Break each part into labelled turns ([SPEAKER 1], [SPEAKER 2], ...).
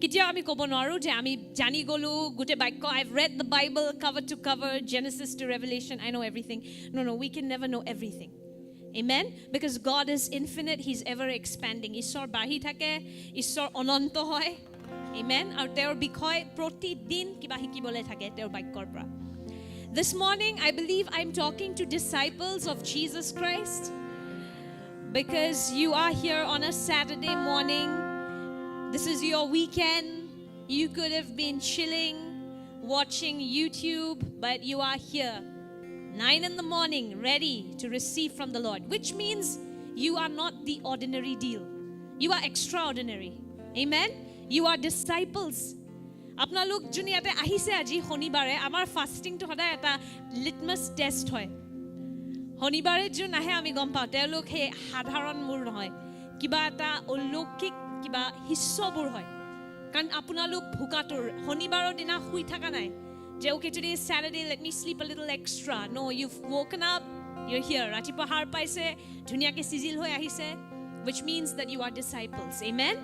[SPEAKER 1] কেতিয়াও আমি ক'ব নোৱাৰো যে আমি জানি গ'লো গোটেই বাক্য I've read the Bible cover to cover, Genesis to Revelation, I know everything. No, we can never know everything. Amen? Because God is infinite, He's ever expanding. ঈশ্বৰ বাঢ়ি থাকে, ঈশ্বৰ অনন্ত হয়. Amen? আৰু তেওঁৰ বিষয় প্ৰতিদিন কিবা শিকিবলৈ থাকে তেওঁৰ বাক্যৰ পৰা. This morning, I believe I'm talking to disciples of Jesus Christ because you are here on a Saturday morning. This is your weekend. You could have been chilling, watching YouTube, but you are here 9 in the morning, ready to receive from the Lord, which means you are not the ordinary deal. You are extraordinary. Amen? You are disciples. আপোনালোক যোন ইয়াতে আহিছে আজি শনিবাৰে আমাৰ ফাষ্টিংটো সদায় এটা litmus test হয় শনিবাৰে যোন আহে আমি গম পাওঁ তেওঁলোক সেই সাধাৰণ মূৰ নহয় কিবা এটা অলৌকিক কিবা হিস্সবোৰ হয় কাৰণ আপোনালোক ভুকাটোৰ শনিবাৰৰ দিনা শুই থকা নাই যে okay today is Saturday, let me sleep a little extra. No, you've woken up, you're here. ৰাতিপুৱা হাৰ পাইছে ধুনীয়াকৈ সিজিল হৈ আহিছে, which means that you are disciples. Amen?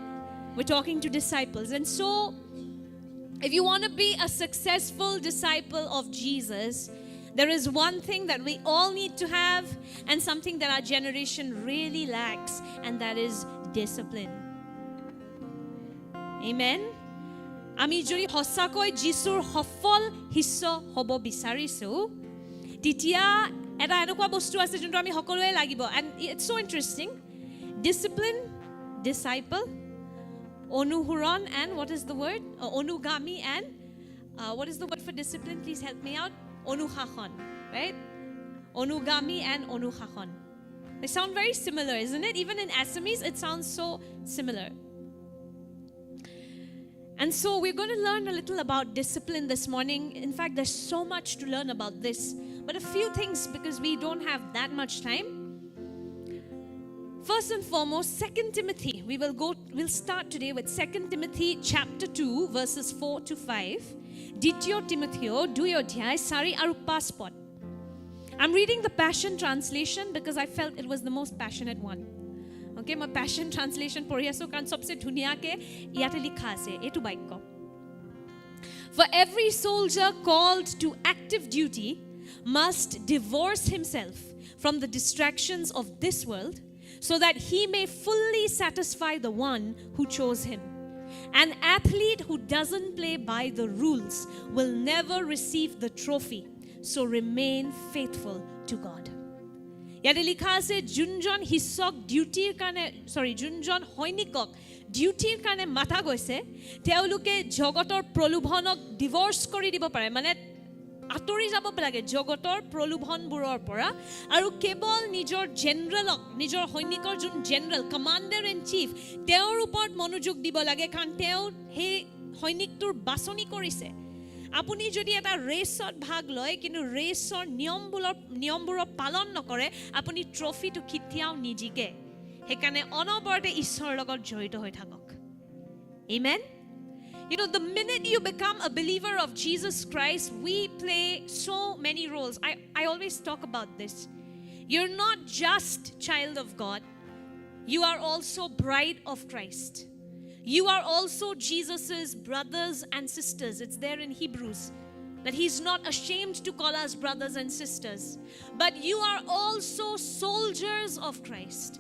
[SPEAKER 1] We're talking to disciples. And so if you want to be a successful disciple of Jesus, there is one thing that we all need to have and something that our generation really lacks, and that is discipline. Amen? আমি যদি সঁচাকৈ যীশুৰ সফল শিষ্য হ'ব বিচাৰিছোঁ তেতিয়া এটা এনেকুৱা বস্তু আছে যোনটো আমি সকলোৱে লাগিব and it's so interesting. Discipline, disciple, অনুসৰণ and what is the word? অনুগামী and what is the word for discipline? Please help me out. অনুশাসন, right? অনুগামী and অনুশাসন. They sound very similar, isn't it? Even in Assamese, it sounds so similar. And so we're going to learn a little about discipline this morning. In fact, there's so much to learn about this. But a few things because we don't have that much time. First and foremost, 2 Timothy. We'll start today with 2 Timothy chapter 2 verses 4 to 5. Dityo Timotheo, do your dhai, sari aru passport. I'm reading the Passion Translation because I felt it was the most passionate one. Okay, my Passion Translation পঢ়ি আছো কাৰণ সবচে ধুনীয়াকে ইয়াতে লিখা আছে এটো বাক্য For every soldier called to active duty must divorce himself from the distractions of this world so that he may fully satisfy the one who chose him. An athlete who doesn't play by the rules will never receive the trophy, so remain faithful to God. ইয়াতে লিখা আছে Johnson হিস্সক Johnson সৈনিকক ডিউটিৰ কাৰণে মাথা গৈছে তেওঁলোকে জগতৰ প্ৰলোভনক divorce কৰি দিব পাৰে মানে আঁতৰি যাব লাগে জগতৰ প্ৰলোভনবোৰৰ পৰা আৰু কেৱল নিজৰ জেনেৰেলক নিজৰ সৈনিকৰ যোন জেনেৰেল কমাণ্ডাৰ ইন চিফ তেওঁৰ ওপৰত মনোযোগ দিব লাগে কাৰণ তেওঁ সেই সৈনিকটোৰ বাছনি কৰিছে আপুনি যদি এটা ৰেচত ভাগ লয় কিন্তু ৰেচৰ নিয়মবোৰ পালন নকৰে আপুনি ট্ৰফিটো কেতিয়াও নিজিকে সেইকাৰণে অনবৰতে ঈশ্বৰৰ লগত জড়িত হৈ থাকক Amen? You know, the minute you become a believer of Jesus Christ, we play so many roles. I always talk about this. You're not just child of God. You are also bride of Christ. You are also Jesus's brothers and sisters. It's there in Hebrews that he's not ashamed to call us brothers and sisters. But you are also soldiers of Christ.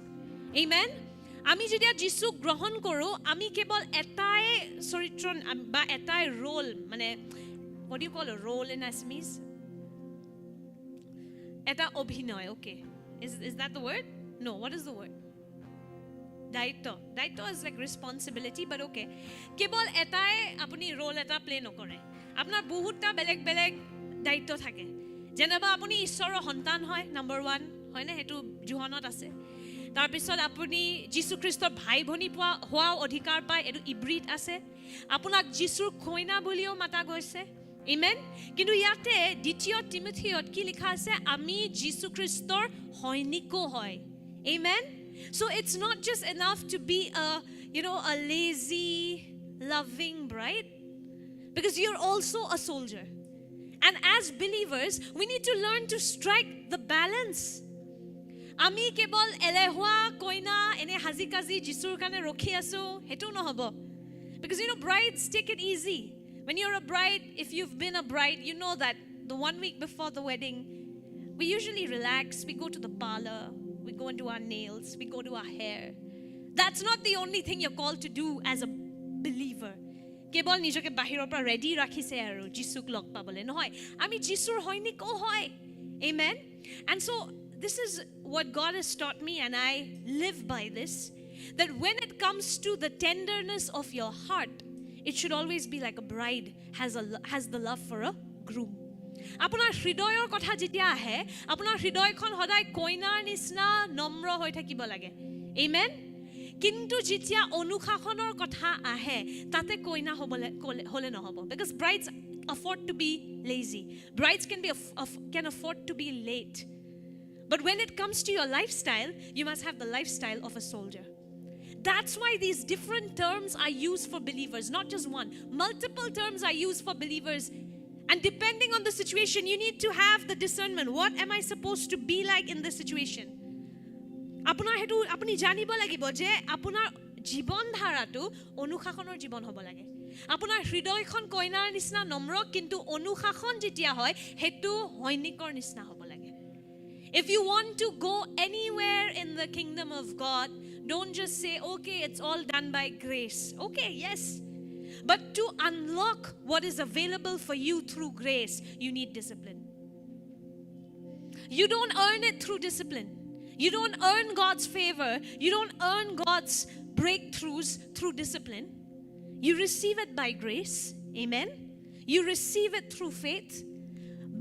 [SPEAKER 1] Amen? আমি যেতিয়া যীশুক গ্ৰহণ কৰোঁ আমি কেৱল এটাই চৰিত্ৰ বা এটাই ৰোল মানে what do you call a role in Assamese? এটা অভিনয়, okay. Is that the word? No, what is the word? দায়িত্ব is like responsibility, but okay. কেৱল এটাই আপুনি ৰোল এটা প্লে নকৰে আপোনাৰ বহুতটা বেলেগ বেলেগ দায়িত্ব থাকে যেনেবা আপুনি ঈশ্বৰৰ সন্তান হয় নম্বৰ 1 হয়নে হেতু জোহনত আছে তাৰপিছত আপুনি যীশু খ্ৰীষ্টৰ ভাই ভনী হোৱা অধিকাৰ পায় এটো ইব্ৰিত আছে আপোনাক যীশুৰ খৈনা বুলিও মাতা গৈছে আমেন কিন্তু ইয়াতে দ্বিতীয় তিমথিয়ত কি লিখা আছে আমি যীশু খ্ৰীষ্টৰ সৈনিকো হয় amen So it's not just enough to be a lazy, loving bride, because you're also a soldier. And as believers, we need to learn to strike the balance. Ami kebol elehua koina ene hazikazi jisur kane rokhi asu hetu no hobo. Because brides take it easy. When you're a bride, if you've been a bride, you know that the 1 week before the wedding, we usually relax. We go to the parlor. We go and do our nails. We go do our hair. That's not the only thing you're called to do as a believer. কেৱল নিজকে বাহিৰৰ পৰা ready ৰাখিছে আৰু যিশুক log পাবলৈ নহয় আমি যিশুৰ হৈনিকো হয় amen and so this is what God has taught me and I live by this that when it comes to the tenderness of your heart it should always be like a bride has the love for a groom আপোনাৰ হৃদয়ৰ কথা যেতিয়া আহে আপোনাৰ হৃদয়খন সদায় কইনাৰ নিচিনা নম্ৰ হৈ থাকিব লাগে amen কিন্তু যেতিয়া অনুশাসনৰ কথা আহে তাতে কইনা হলে নহব because brides afford to be lazy brides can afford to be late but when it comes to your lifestyle you must have the lifestyle of a soldier that's why these different terms are used for believers not just one multiple terms are used for believers and depending on the situation you need to have the discernment what am I supposed to be like in this situation আপোনাৰ হেতু আপুনি জানিব লাগিব যে আপোনাৰ জীবন ধাৰাটো অনুশাসনৰ জীবন হ'ব লাগে আপোনাৰ হৃদয়খন কইনাৰ নিচিনা নম্ৰ কিন্তু অনুশাসন যেতিয়া হয় হেতু হৈনিকৰ নিচিনা হ'ব লাগে if you want to go anywhere in the kingdom of God don't just say okay it's all done by grace okay yes but to unlock what is available for you through grace you need discipline you don't earn it through discipline You don't earn God's favor. You don't earn God's breakthroughs through discipline. You receive it by grace. Amen. You receive it through faith.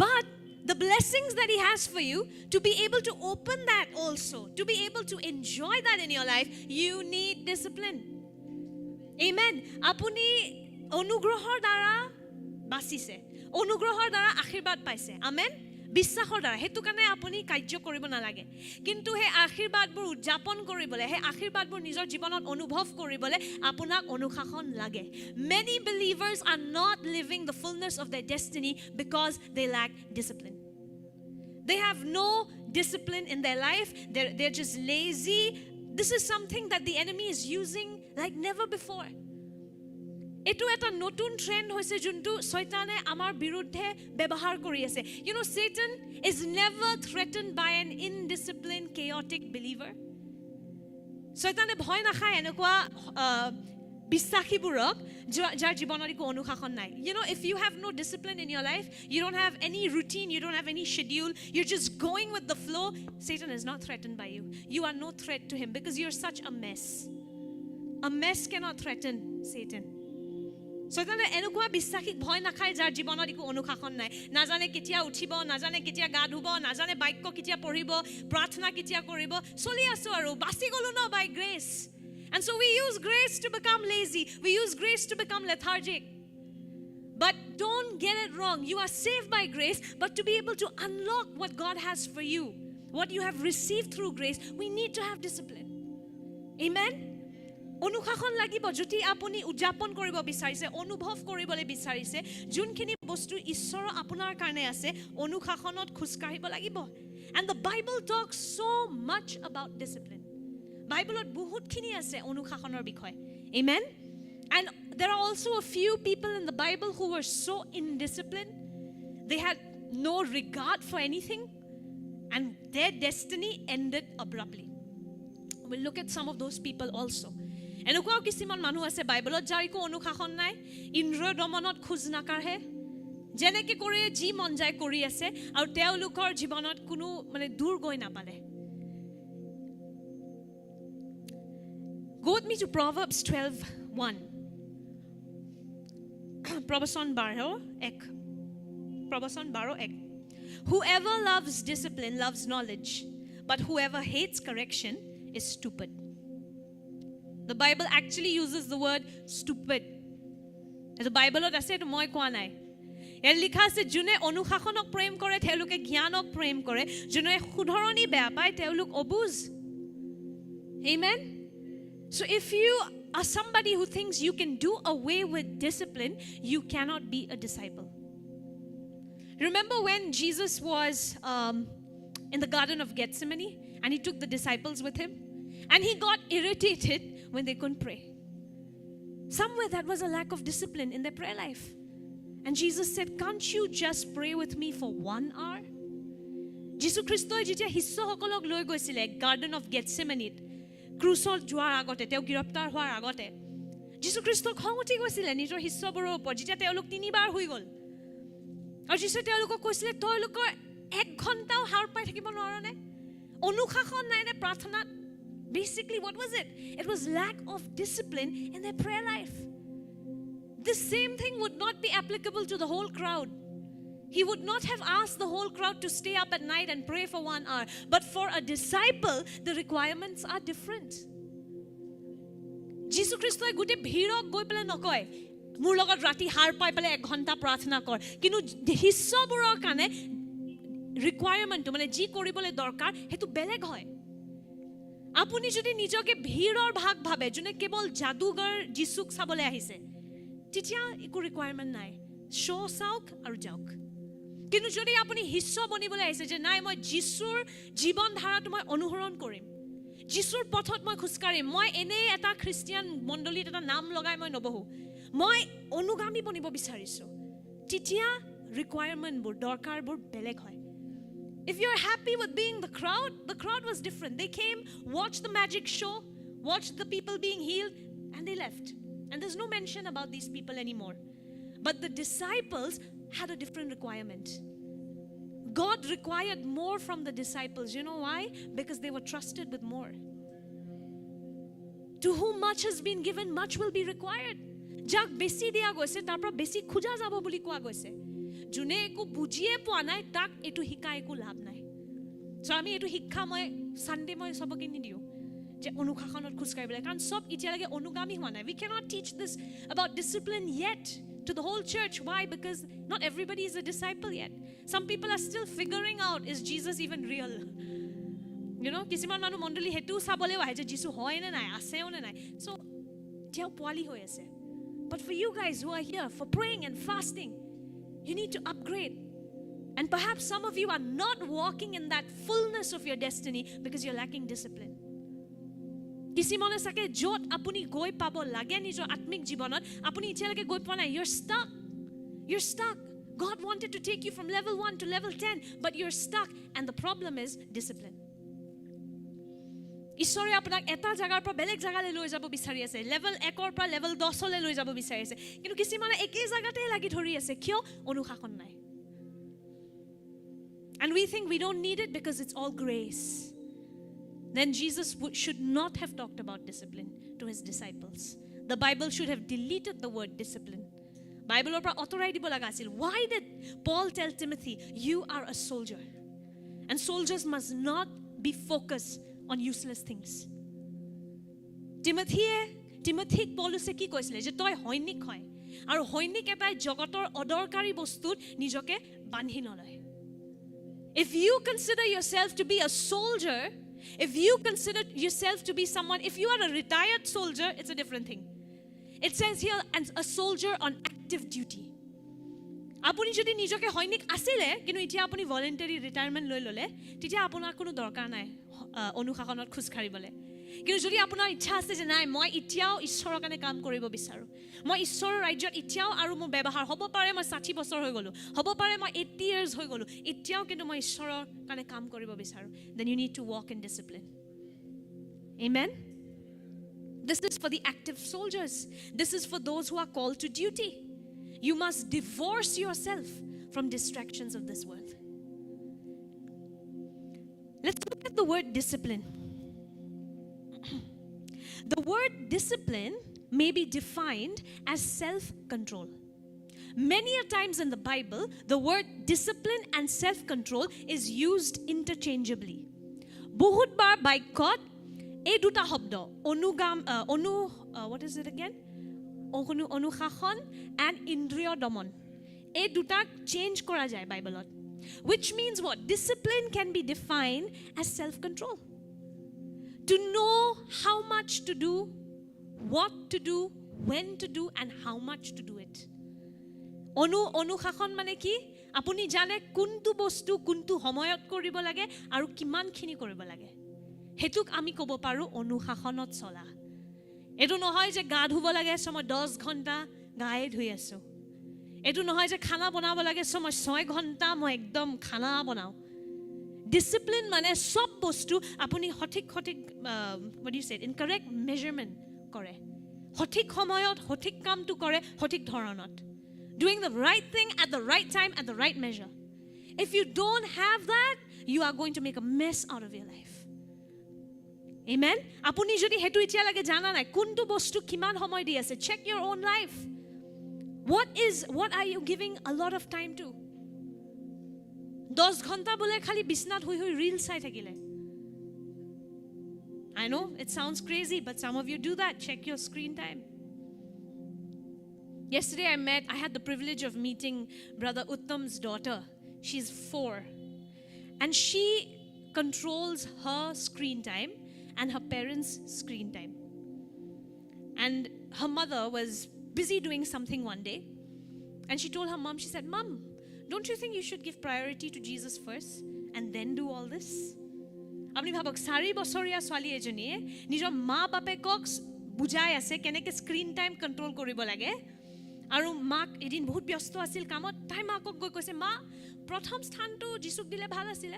[SPEAKER 1] But the blessings that He has for you, to be able to open that also, to be able to enjoy that in your life, you need discipline. Amen. Apuni onugrohor dara basise. Onugrohor dara akhirbat paise. Amen. বিশ্বাসৰ দ্বাৰা হেতু কাৰণে আপুনি কাৰ্য কৰিব নালাগে কিন্তু হে আশীৰ্বাদবোৰ উদযাপন কৰিবলৈ হে আশীৰ্বাদবোৰ নিজৰ জীৱনত অনুভৱ কৰিবলৈ আপোনাক অনুশাসন লাগে many believers are not living the fullness of their destiny because they lack discipline they have no discipline in their life they're just lazy this is something that the enemy is using like never before এটো এটা নতুন trend হৈছে যোনটো শয়তানে আমাৰ বিৰুদ্ধে ব্যৱহাৰ কৰি আছে you know Satan is never threatened by an indisciplined chaotic believer শয়তানে ভয় নাখায় এনেকুৱা বিশ্বাসীবোৰক যাৰ জীৱনত একো অনুশাসন নাই you know if you have no discipline in your life you don't have any routine you don't have any schedule you're just going with the flow Satan is not threatened by you you are no threat to him because you're such a mess cannot threaten Satan শয়তানে এনেকুৱা বিশ্বাসীক ভয় নাখায় যাৰ জীৱনত একো অনুশাসন নাই নাজানে কেতিয়া উঠিব নাজানে কেতিয়া গা ধুব নাজানে বাক্য কেতিয়া পঢ়িব প্ৰাৰ্থনা কেতিয়া কৰিব চলি আছো আৰু বাছি গলো ন by grace and so we use grace to become lazy we use grace to become lethargic but don't get it wrong you are saved by grace but to be able to unlock what God has for you what you have received through grace we need to have discipline amen অনুশাসন লাগিব যদি আপুনি উদযাপন কৰিব বিচাৰিছে অনুভৱ কৰিবলৈ বিচাৰিছে যোনখিনি বস্তু ঈশ্বৰ আপোনাৰ কাৰণে আছে অনুশাসনত খুজকাঢ়িব লাগিব and the Bible talks so much about discipline বাইবেলত বহুতখিনি আছে অনুশাসনৰ বিষয় amen and there are also a few people in the Bible who were so indisciplined they had no regard for anything and their destiny ended abruptly we'll look at some of those people also এনেকুৱাও কিছুমান মানুহ আছে বাইবেলত যাৰ একো অনুশাসন নাই ইন্দ্ৰিয় দমনত খোজ নাকাঢ়ে যেনেকে কৰে যি মন যায় কৰি আছে আৰু তেওঁলোকৰ জীৱনত কোনো মানে দূৰ গৈ নাপালে Go with me to Proverbs 12:1 প্ৰবচন 12:1 Whoever loves discipline loves knowledge but whoever hates correction is stupid The Bible actually uses the word stupid. The Bible আছে তো মই কোৱা নাই। ইয়াৰ লিখা আছে যোনে অনুশাসনক প্ৰেম কৰে তেওঁলোকে জ্ঞানক প্ৰেম কৰে যোনে শুধৰণি বেয়া পায় তেওঁলোক অবুজ। Amen. So if you are somebody who thinks you can do away with discipline, you cannot be a disciple. Remember when Jesus was in the Garden of Gethsemane and he took the disciples with him and he got irritated when they couldn't pray. Somewhere that was a lack of discipline in their prayer life. And Jesus said, can't you just pray with me for 1 hour? যিশু খ্ৰীষ্টই যেতিয়া শিষ্যসকলক লৈ গৈছিলে garden of গেটছেমানিত ক্ৰুচত যোৱাৰ আগতে তেওঁ গ্ৰেপ্তাৰ হোৱাৰ আগতে যিশু খ্ৰীষ্টক খং উঠি গৈছিলে নিজৰ শিষ্যবোৰৰ ওপৰত যেতিয়া তেওঁলোক 3 বাৰ হৈ গ'ল আৰু যিশু তেওঁলোকক কৈছিলে তেওঁলোকৰ 1 ঘণ্টাও হাৰ পাই থাকিব নোৱাৰনে অনুশাসন নাই নে প্ৰাৰ্থনাত basically what was it? It was lack of discipline in their prayer life. The same thing would not be applicable to the whole crowd. He would not have asked the whole crowd to stay up at night and pray for 1 hour. But for a disciple, the requirements are different. Jesus Christ gute bhirok goi pele nokoy mur logot rati har pai pele 1 ghonta prarthana kor kinu hissoboror kane requirement mane ji koribole dorkar hetu beleg hoy আপুনি যদি নিজকে ভিৰৰ ভাগ ভাবে জনে কেৱল জাদুগৰ যিশুক চাবলৈ আহিছে তেতিয়া একো ৰিকুৱায়াৰমেন্ট নাই শো চাওক আৰু যাওক কিন্তু যদি আপুনি হিস্য বনিবলৈ আহিছে যে নাই মই যিশুৰ জীৱন ধাৰাটো মই অনুসৰণ কৰিম যিশুৰ পথত মই খুচকাৰিম মই এনে এটা খ্ৰীষ্টিয়ান মণ্ডলীত এটা নাম লগাই মই নবহু মই অনুগামী বনিব বিচাৰিছো তেতিয়া ৰিকুৱায়াৰমেন্টবোৰ দৰকাৰবোৰ বেলেগ হয় If you're happy with being the crowd was different. They came, watched the magic show, watched the people being healed, and they left. And there's no mention about these people anymore. But the disciples had a different requirement. God required more from the disciples. You know why? Because they were trusted with more. To whom much has been given, much will be required. Jak besi dia goise, tarpra besi khuja jabo boli koa goise. জুনে একো বুজিয়ে পোৱা নাই তাক এটো শিকাই একো লাভ নাই সো আমি এটো শিক্ষা মই সানডে মই সবকে নিদিও যে অনুশাসনত খুচকাইবলে কাৰণ সব ইতিয়ালৈকে অনুগামী হোৱা নাই we cannot teach this about discipline yet to the whole church why because not everybody is a disciple yet some people are still figuring out is Jesus even real you know কিছুমান মানুহ মণ্ডলী হেতু চাবলে আহে যে যিশু হয় নে নাই আছেও নে নাই সো তেওঁ পোৱালি হৈ আছে but for you guys who are here for praying and fasting you need to upgrade. And perhaps some of you are not walking in that fullness of your destiny because you're lacking discipline. Kisimone sake jot apuni goi pabo lage nijor atmik jibanot apuni itialage goi poa nai you're stuck God wanted to take you from level 1 to level 10 but you're stuck and the problem is discipline. ঈশ্বৰে আপোনাক এটা জাগাৰ পৰা বেলেগ জাগালৈ লৈ যাব বিচাৰি আছে লেভেল 1 ৰ পৰা লেভেল 10 লৈ লৈ যাব বিচাৰি আছে কিন্তু কিছুমানে একেই জাগাতে লাগি ধৰি আছে কিয় অনুশাসন নাই and we think we don't need it because it's all grace then Jesus should not have talked about discipline to his disciples the Bible should have deleted the word discipline Bible or পৰা অতৰাই দিব লাগা আছিল why did Paul tell Timothy you are a soldier and soldiers must not be focused on useless things. Timothy Pauluse কি কৈছিলে যে তই হৈনিক হয় আৰু হৈনিক এটাই জগতৰ অদৰকাৰী বস্তুত নিজকে বান্ধি নলয় If you consider yourself to be a soldier if you consider yourself to be someone if you are a retired soldier it's a different thing It says here and a soldier on active duty আপুনি যদি নিজকে হৈনিক আছিলে কিন্তু এতিয়া আপুনি ভলান্টাৰী retirement লৈ ললে তেতিয়া আপোনাৰ কোনো দৰকাৰ নাই অনুশাসনত খুচখাৰিবলে কিন্তু যদি আপোনাৰ ইচ্ছা আছে যে নাই মই ইতিয়াও ঈশ্বৰৰ কাৰণে কাম কৰিব বিচাৰো মই ঈশ্বৰৰ ৰাজ্যত ইতিয়াও আৰু মোৰ ব্যৱহাৰ হ'ব পাৰে মই 60 বছৰ হৈ গলো হ'ব পাৰে মই 80 years হৈ গলো ইতিয়াও কিন্তু মই ঈশ্বৰৰ কাৰণে কাম কৰিব বিচাৰো then you need to walk in discipline amen this is for the active soldiers this is for those who are called to duty You must divorce yourself from distractions of this world. Let's look at the word discipline. The word discipline may be defined as self-control. Many a times in the Bible, the word discipline and self-control is used interchangeably. Bahut bar by God, ei duta shobd, what is it again? অনুশাসন and ইন্দ্ৰিয় দমন এই দুটা change কৰা যায় বাইবেলত which means what discipline can be defined as self control to know how much to do what to do when to do and how much to do it অনুশাসন মানে কি আপুনি জানে কোনটো বস্তু কোনটো সময়ত কৰিব লাগে আৰু কিমানখিনি কৰিব লাগে হেতুক আমি ক'ব পাৰো অনুশাসনত চলা এইটো নহয় যে গা ধুব লাগে so মই 10 ঘণ্টা গায়ে ধুই আছো এইটো নহয় যে খানা বনাব লাগে so মই 6 ঘণ্টা মই একদম খানা বনাও ডিসিপ্লিন মানে সব বস্তু আপুনি সঠিক what do you say in correct measurement কৰে সঠিক সময়ত সঠিক কামটো কৰে সঠিক ধৰণত doing the right thing at the right time at the right measure if you don't have that you are going to make a mess out of your life amen আপুনি যদি হেতু ইচ্ছা লাগে জানা নাই কোনটো বস্তু কিমান সময় দি আছে check your own life what are you giving a lot of time to 10 ঘণ্টা বলে খালি বিছনাত হৈ ৰীল চাই থাকিলে I know it sounds crazy but some of you do that check your screen time yesterday I had the privilege of meeting brother Uttam's daughter she's 4 and she controls her screen time and her parents screen time and her mother was busy doing something one day and she told her mom she said mom don't you think you should give priority to Jesus first and then do all this আপনি ভাবক 4 বছৰীয়া ছোৱালী এজনীয়ে নিজৰ মা বাপেকক বুজাই আছে কেনেকৈ স্ক্ৰীন টাইম কন্ট্ৰোল কৰিব লাগে আৰু মাক এদিন বহুত ব্যস্ত আছিল কামত তাই মাকক গৈ কৈছে মা প্ৰথম স্থানটো যিশুক দিলে ভাল আছিল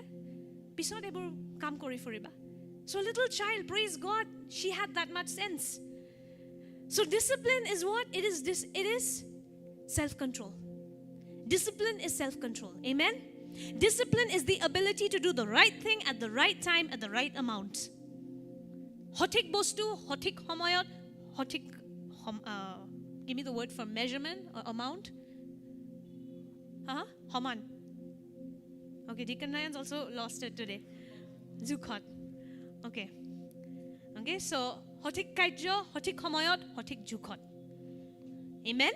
[SPEAKER 1] পিছত এবোৰ কাম কৰি ফুৰিবা so little child praise God she had that much sense so discipline is what it is self control discipline is self control amen discipline is the ability to do the right thing at the right time at the right amount hotik bostu hotik homoyot hotik give me the word for measurement or amount homan okay Deacon Nayan's also lost it today zukhot okay so hotik kajjo hotik homoyot hotik jukhot amen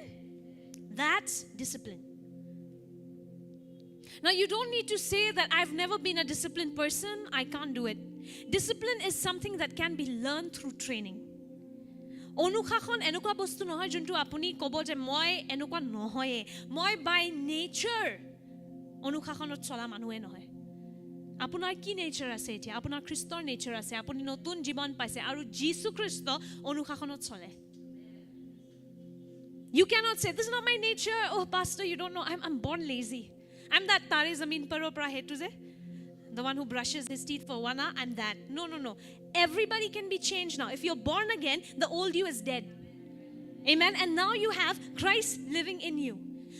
[SPEAKER 1] that's discipline now you don't need to say that I've never been a disciplined person I can't do it discipline is something that can be learned through training অনুশাসন এনেকুৱা বস্তু নহয় যোনটো আপুনি ক'ব যে মই এনেকুৱা নহয়ে মই বাই নেচাৰ অনুশাসনত চলা মানুহে নহয় আপোনাৰ কি নেচাৰ আছে এতিয়া আপোনাৰ খ্ৰীষ্টৰ নেচাৰ আছে আপুনি নতুন জীৱন পাইছে আৰু যীশু খ্ৰীষ্ট অনুশাসনত চলে you cannot say this is not my nature oh pastor you don't know I'm born lazy I'm that tare zamin par opra hetu je the one who brushes his teeth for 1 hour I'm that no everybody can be changed now if you're born again the old you is dead amen and now you have Christ living in you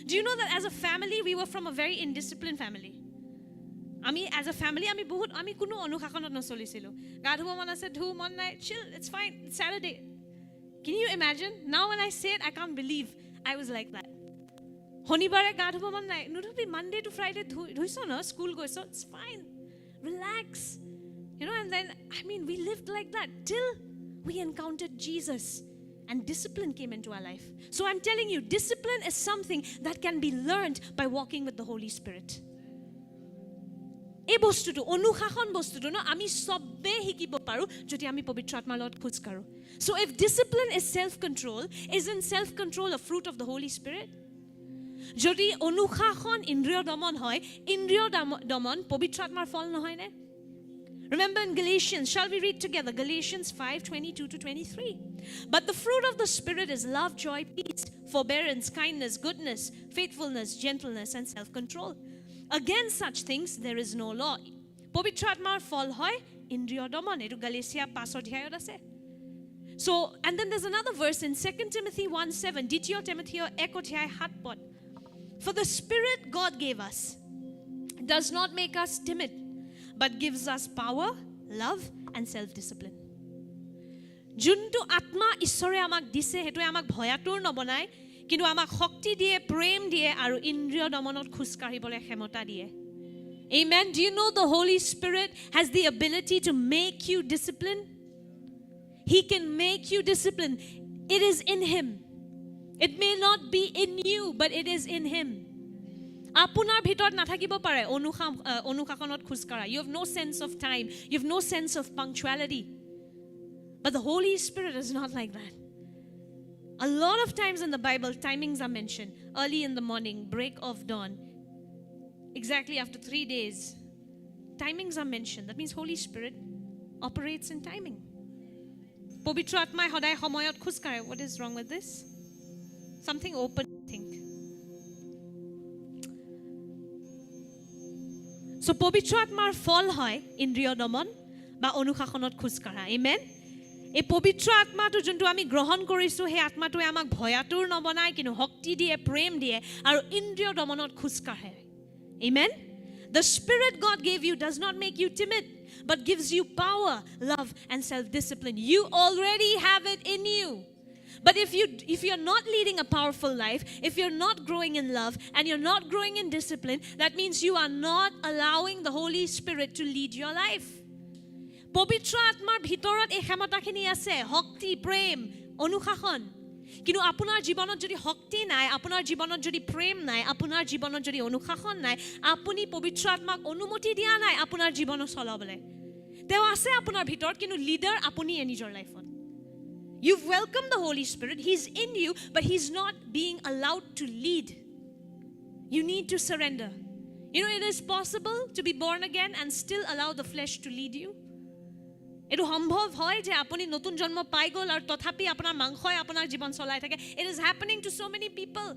[SPEAKER 1] do you know that as a family we were from a very indisciplined family আমি as a family আমি কোনো অনুশাসনত নচলিছিলো গা ধুব মন আছে ধু মন নাই chill it's fine it's Saturday can you imagine now when I say it I can't believe I was like that শনিবাৰে গা ধুব মন নাই নুধুবি Monday to Friday ধুইছ ন স্কুল গৈছ it's fine relax you know and then I mean we lived like that till we encountered Jesus and discipline came into our life so I'm telling you discipline is something that can be learned by walking with the Holy Spirit এই বস্তুটো অনুশাসন বস্তুটো ন আমি সবে শিকিব পাৰো যদি আমি পবিত্ৰ আত্মাৰ লগত খোজ কাঢ়ো so if discipline is self control isn't self control a fruit of the Holy Spirit যদি অনুশাসন ইন্দ্ৰিয় দমন হয় ইন্দ্ৰিয় দমন পবিত্ৰ আত্মাৰ ফল নহয় নে remember in Galatians shall we read together Galatians 5:22-23 but the fruit of the Spirit is love joy peace forbearance kindness goodness faithfulness gentleness and self control against such things there is no law পবিত্ৰ আত্মাৰ ফল হয় ইন্দ্ৰিয় দমন এটো গালাতিয়া 5 অধ্যায়ত আছে so and then there's another verse in 2 Timothy 1:7 দ্বিতীয় তিমথিয় 1 অধ্যায় 7 পদ for the Spirit God gave us does not make us timid but gives us power love and self discipline যোনটো আত্মা ঈশ্বৰে আমাক দিছে হেতু আমাক ভয়াতুৰ নবনায় কিন্তু আমাক শক্তি দিয়ে প্ৰেম দিয়ে আৰু ইন্দ্ৰিয় দমনত খুজ কাঢ়িবলৈ ক্ষমতা দিয়ে amen do you know the Holy Spirit has the ability to make you disciplined he can make you disciplined it is in him it may not be in you but it is in him আপোনাৰ ভিতৰত নাথাকিব পাৰে অনুশাসনত খুজ কাঢ়া you have no sense of time you have no sense of punctuality but the Holy Spirit is not like that a lot of times in the Bible timings are mentioned early in the morning break of dawn exactly after 3 days timings are mentioned that means Holy Spirit operates in timing পবিত্ৰ আত্মাই সদায় সময়ত খোজ কাঢ়ে. What is wrong with this? Something open, I think. So পবিত্ৰ আত্মাৰ ফল হয় ইন্দ্ৰিয় দমন বা অনুশাসনত খোজ কাঢ়া. Amen. এই পবিত্ৰ আত্মাটো যোনটো আমি গ্ৰহণ কৰিছোঁ সেই আত্মাটোৱে আমাক ভয়াতুৰ নবনায় কিন্তু শক্তি দিয়ে, প্ৰেম দিয়ে আৰু ইন্দ্ৰিয় দমনত খোজ কাঢ়ে. Amen. The spirit God gave you does not make you timid, but gives you power, love, and self-discipline. You already have it in you. But if you're not leading a powerful life, if you're not growing in love, and you're not growing in discipline, that means you are not allowing the Holy Spirit to lead your life. পবিত্ৰ আত্মাৰ ভিতৰত এই ক্ষমতাখিনি আছে, শক্তি, প্ৰেম, অনুশাসন. কিন্তু আপোনাৰ জীৱনত যদি শক্তি নাই, আপোনাৰ জীৱনত যদি প্ৰেম নাই, আপোনাৰ জীৱনত যদি অনুশাসন নাই, আপুনি পবিত্ৰ আত্মাক অনুমতি দিয়া নাই আপোনাৰ জীৱন চলাবলৈ. তেওঁ আছে আপোনাৰ ভিতৰত কিন্তু লিডাৰ আপুনিয়ে নিজৰ লাইফত. You've welcomed the Holy Spirit. He's in you, but He's not being allowed to lead. You need to surrender. You know, it is possible to be born again and still allow the flesh to lead you. এটো সম্ভৱ হয় যে আপুনি নতুন জন্ম পাই গ'ল আৰু তথাপি আপোনাৰ মাংসই আপোনাৰ জীৱন চলাই থাকে. It is happening to so many people.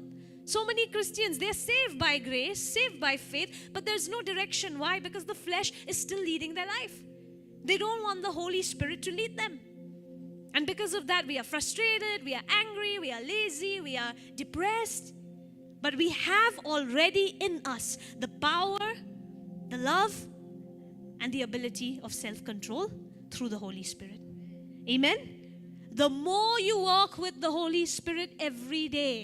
[SPEAKER 1] So many Christians, they're saved by grace, saved by faith, but there's no direction. Why? Because the flesh is still leading their life. They don't want the Holy Spirit to lead them. And because of that, we are frustrated, we are angry, we are lazy, we are depressed. But we have already in us the power, the love, and the ability of self-control through the Holy Spirit. Amen? The more you walk with the Holy Spirit every day,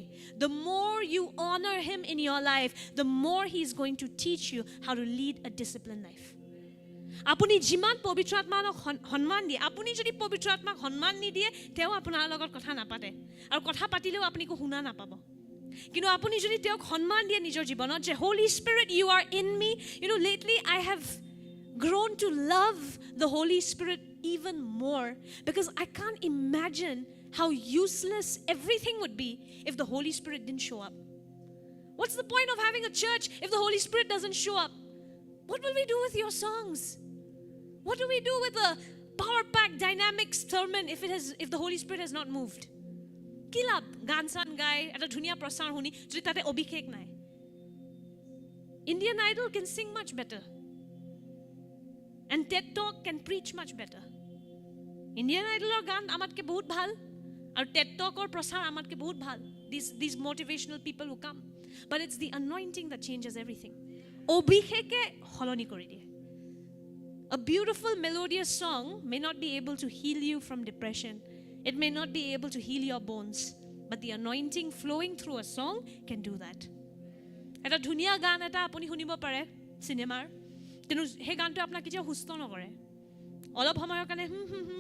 [SPEAKER 1] the more you honor Him in your life, the more He's going to teach you how to lead a disciplined life. আপুনি যিমান পবিত্ৰ আত্মাক সন্মান দিয়ে, আপুনি যদি পবিত্ৰ আত্মাক সন্মান নিদিয়ে, তেওঁ আপোনাৰ লগত কথা নাপাতে আৰু কথা পাতিলেও আপুনি শুনা নাপাব. কিন্তু আপুনি যদি তেওঁক সন্মান দিয়ে নিজৰ জীৱনত যে Holy Spirit, you are in me. You know, lately I have grown to love the Holy Spirit even more because I can't imagine how useless everything would be if the Holy Spirit didn't show up. What's the point of having a church if the Holy Spirit doesn't show up? What will we do with your songs? What do we do with the power-packed dynamic sermon if the Holy Spirit has not moved? কি লাভ গান চান গাই এটা ধুনীয়া প্ৰচাৰ শুনি যদি তাতে অভিষেক নাই? Indian Idol can sing much better. And TED Talk can preach much better. Indian Idol or gan amatke bahut bhal aur TED Talk or prasar amatke bahut bhal. These motivational people who come, but it's the anointing that changes everything. Obiheke holoni kori diye. A beautiful melodious song may not be able to heal you from depression. It may not be able to heal your bones, but the anointing flowing through a song can do that. Eta dhuniya gan eta apuni hunibo pare cinema. কিন্তু সেই গানটো আপোনাক কেতিয়াও সুস্থ নকৰে. অলপ সময়ৰ কাৰণে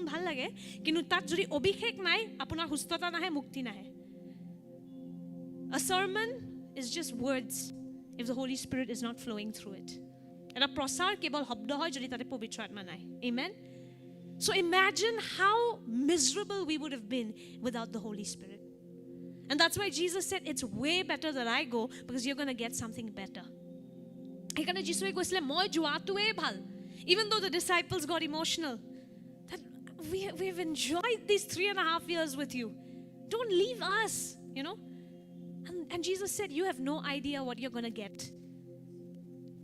[SPEAKER 1] ভাল লাগে কিন্তু তাত যদি অভিষেক নাই আপোনাৰ সুস্থতা নাহে, মুক্তি নাহে. A sermon is just words if the Holy Spirit is not flowing through it. এটা প্ৰচাৰ কেৱল শব্দ হয় যদি তাতে পবিত্ৰ আত্মা নাই. Amen? So imagine how miserable we would have been without the Holy Spirit. And that's why Jesus said it's way better that I go because you're going to get something better. সেইকাৰণে যিশুৱে কৈছিলে মই যোৱাটোৱে ভাল. Even though the disciples got emotional, that we've enjoyed these 3.5 years with you. Don't leave us, you know. And Jesus said, you have no idea what you're going to get.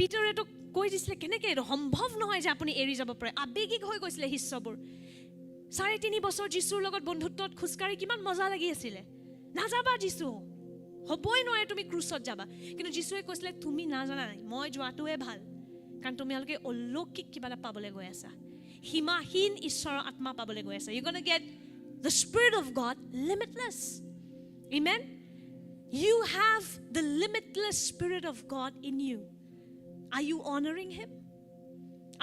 [SPEAKER 1] Peter eto কৈ দিছিলে কেনেকৈ এইটো সম্ভৱ নহয় যে আপুনি এৰি যাব পাৰে. আবেগিক হৈ গৈছিলে শিষ্যবোৰ. 3.5 বছৰ যিশুৰ লগত বন্ধুত্বত খোজকাঢ়ি কিমান মজা লাগি আছিলে. নাযাবা যিশু, হ'বই নোৱাৰে তুমি ক্ৰুচত যাবা. কিন্তু যিশুৱে কৈছিলে তুমি নাজানা নাই, মই যোৱাটোৱে ভাল কাৰণ তোমালোকে অলৌকিক কিবা এটা পাবলৈ গৈ আছা. সীমাহীন ঈশ্বৰৰ আত্মা পাবলৈ গৈ আছা. You're going to get the Spirit of God limitless. Amen? You have the limitless Spirit of God in you. Are you honoring Him?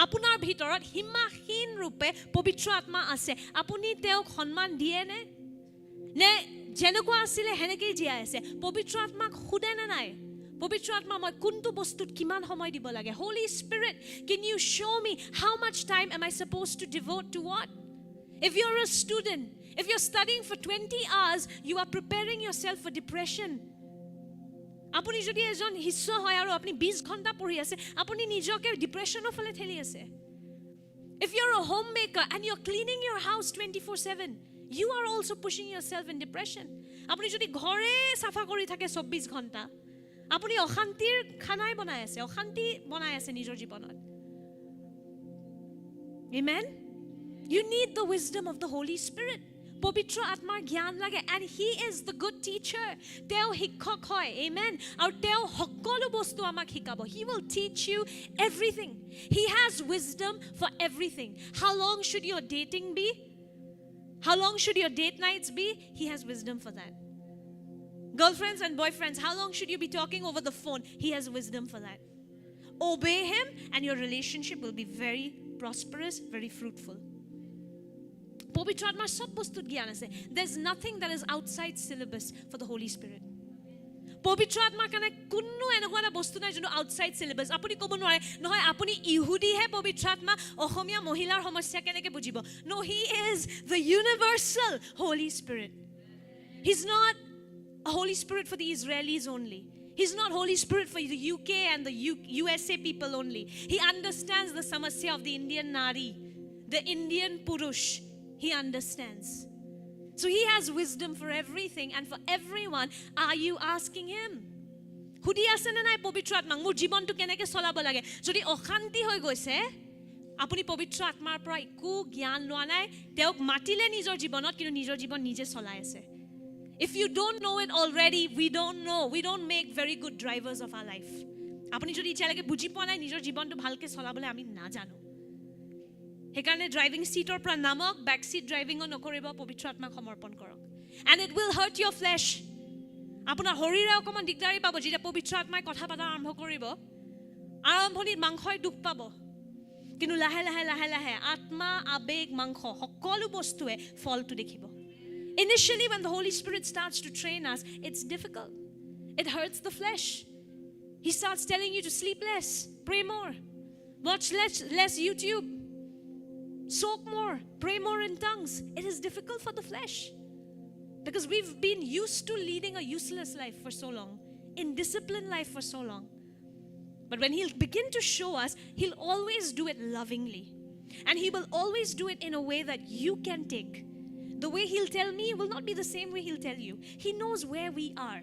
[SPEAKER 1] আপোনাৰ ভিতৰত সীমাহীন ৰূপে পবিত্ৰ আত্মা আছে. আপুনি তেওঁক সন্মান দিয়ে নে? নে যেনেকুৱা আছিলে হেনেকেই জীয়াই আছে? পবিত্ৰ আত্মাক খুদে নে নাই? পবিত্ৰ আত্মা মই কোনটো বস্তুত কিমান সময় দিব লাগে? Holy Spirit, can you show me how much time am I supposed to devote to what? If you're a student, if you're studying for 20 hours, you are preparing yourself for depression. আপুনি যদি এজন শিষ্য হয় আৰু আপুনি 20 ঘণ্টা পঢ়ি আছে, আপুনি নিজকে ডিপ্ৰেছনৰ ফালে ঠেলি আছে. If you're a homemaker and you're cleaning your house 24/7, you are also pushing yourself in depression. Apuni jodi ghore safa kori thake 24 ghonta, apuni okhantir khanai banai ase, okhanti banai ase nijor jibanot. Amen. You need the wisdom of the Holy Spirit. Pavitra Atmar gyan lage, and he is the good teacher. Teo hikhok hoy. Amen. Aru teo hokolo bostu amak hikabo. He will teach you everything. He has wisdom for everything. How long should your dating be? How long should your date nights be? He has wisdom for that. Girlfriends and boyfriends, how long should you be talking over the phone? He has wisdom for that. Obey him and your relationship will be very prosperous, very fruitful. Pavitra Atmar sob bostut gyan ase. There's nothing that is outside syllabus for the Holy Spirit. Pavitra Atmar kane kunnu enokwa na bostu nai jono outside syllabus. Apuni kobo nware nohoy apuni ihudi he Pavitra Atma Ohomia mohilar homosya keneke bujibo. No, he is the universal Holy Spirit. He's not a Holy Spirit for the Israelis only. He's not Holy Spirit for the UK and the USA people only. He understands the samasya of the Indian Nari, the Indian Purush. He understands. So he has wisdom for everything and for everyone. Are you asking him? Hudi asena nai Pavitra Atma mur jibon tu keneke solabo lage. Jodi okhanti hoy goise, apuni Pavitra Atmar pora eku gyan loa nai, teok matile nijor jibonot kintu nijor jibon nije solai ase. If you don't know it already, we don't know. We don't make very good drivers of our life. Apuni jodi ichaleke buji poa nai nijor jibon tu bhalke solabole ami na jano. Hekarne driving seat or pra namok, back seat driving on nokoriba Pavitra Atmak samarpon korok. And it will hurt your flesh. Apunar horira okoman digdari pabo jeta Pavitra Atmai kotha pata arambho koribo. Arambhonit mangkhoi dukh pabo. Kintu lahe lahe atma abeg mangkho hokolu bostue fall tu dekhibo. Initially when the Holy Spirit starts to train us, it's difficult. It hurts the flesh. He starts telling you to sleep less, pray more, watch less YouTube, soak more, pray more in tongues. It is difficult for the flesh because we've been used to leading a useless life for so long, indisciplined life for so long. But when he'll begin to show us, he'll always do it lovingly. And he will always do it in a way that you can take. The way he'll tell me will not be the same way he'll tell you. He knows where we are.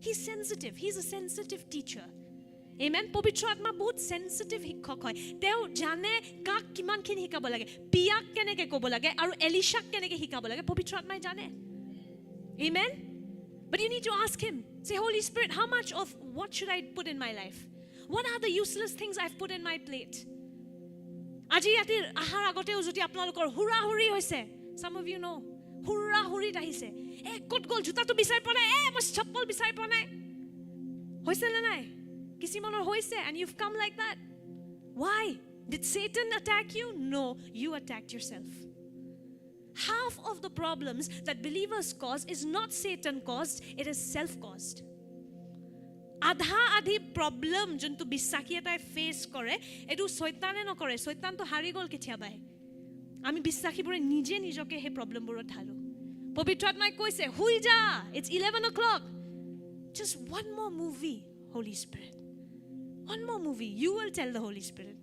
[SPEAKER 1] He's sensitive. He's a sensitive teacher. Amen. Pavitra Atma bahut sensitive hikhok hoy. Teo jane kak kiman kin hikabo lage, piyak keneke kobo lage aru Elisha keneke hikabo lage. Pavitra Atma jane. Amen. But you need to ask him. Say, Holy Spirit, how much of what should I put in my life? What are the useless things I've put in my plate? Aji yatir ahar agoteu joti apnalokor hura huri hoise. Some of you know. Hurra huri tahise. Kot gol juta to bisai pa nai. Mas chappal bisai pa nai. Hoise le nai. Kisi manor hoise and you've come like that. Why? Did Satan attack you? No, you attacked yourself. Half of the problems that believers cause is not Satan caused, it is self-caused. Adha adhi problem juntu bisaki etai face kore, edu soitane nokore, soitan to hari gol kethiabai. Ami bisaki bore nije nijoke he problem boro dhalu. Pavitra Atmai koise, hui ja, it's 11 o'clock. Just one more movie, Holy Spirit. One more movie. You will tell the Holy Spirit.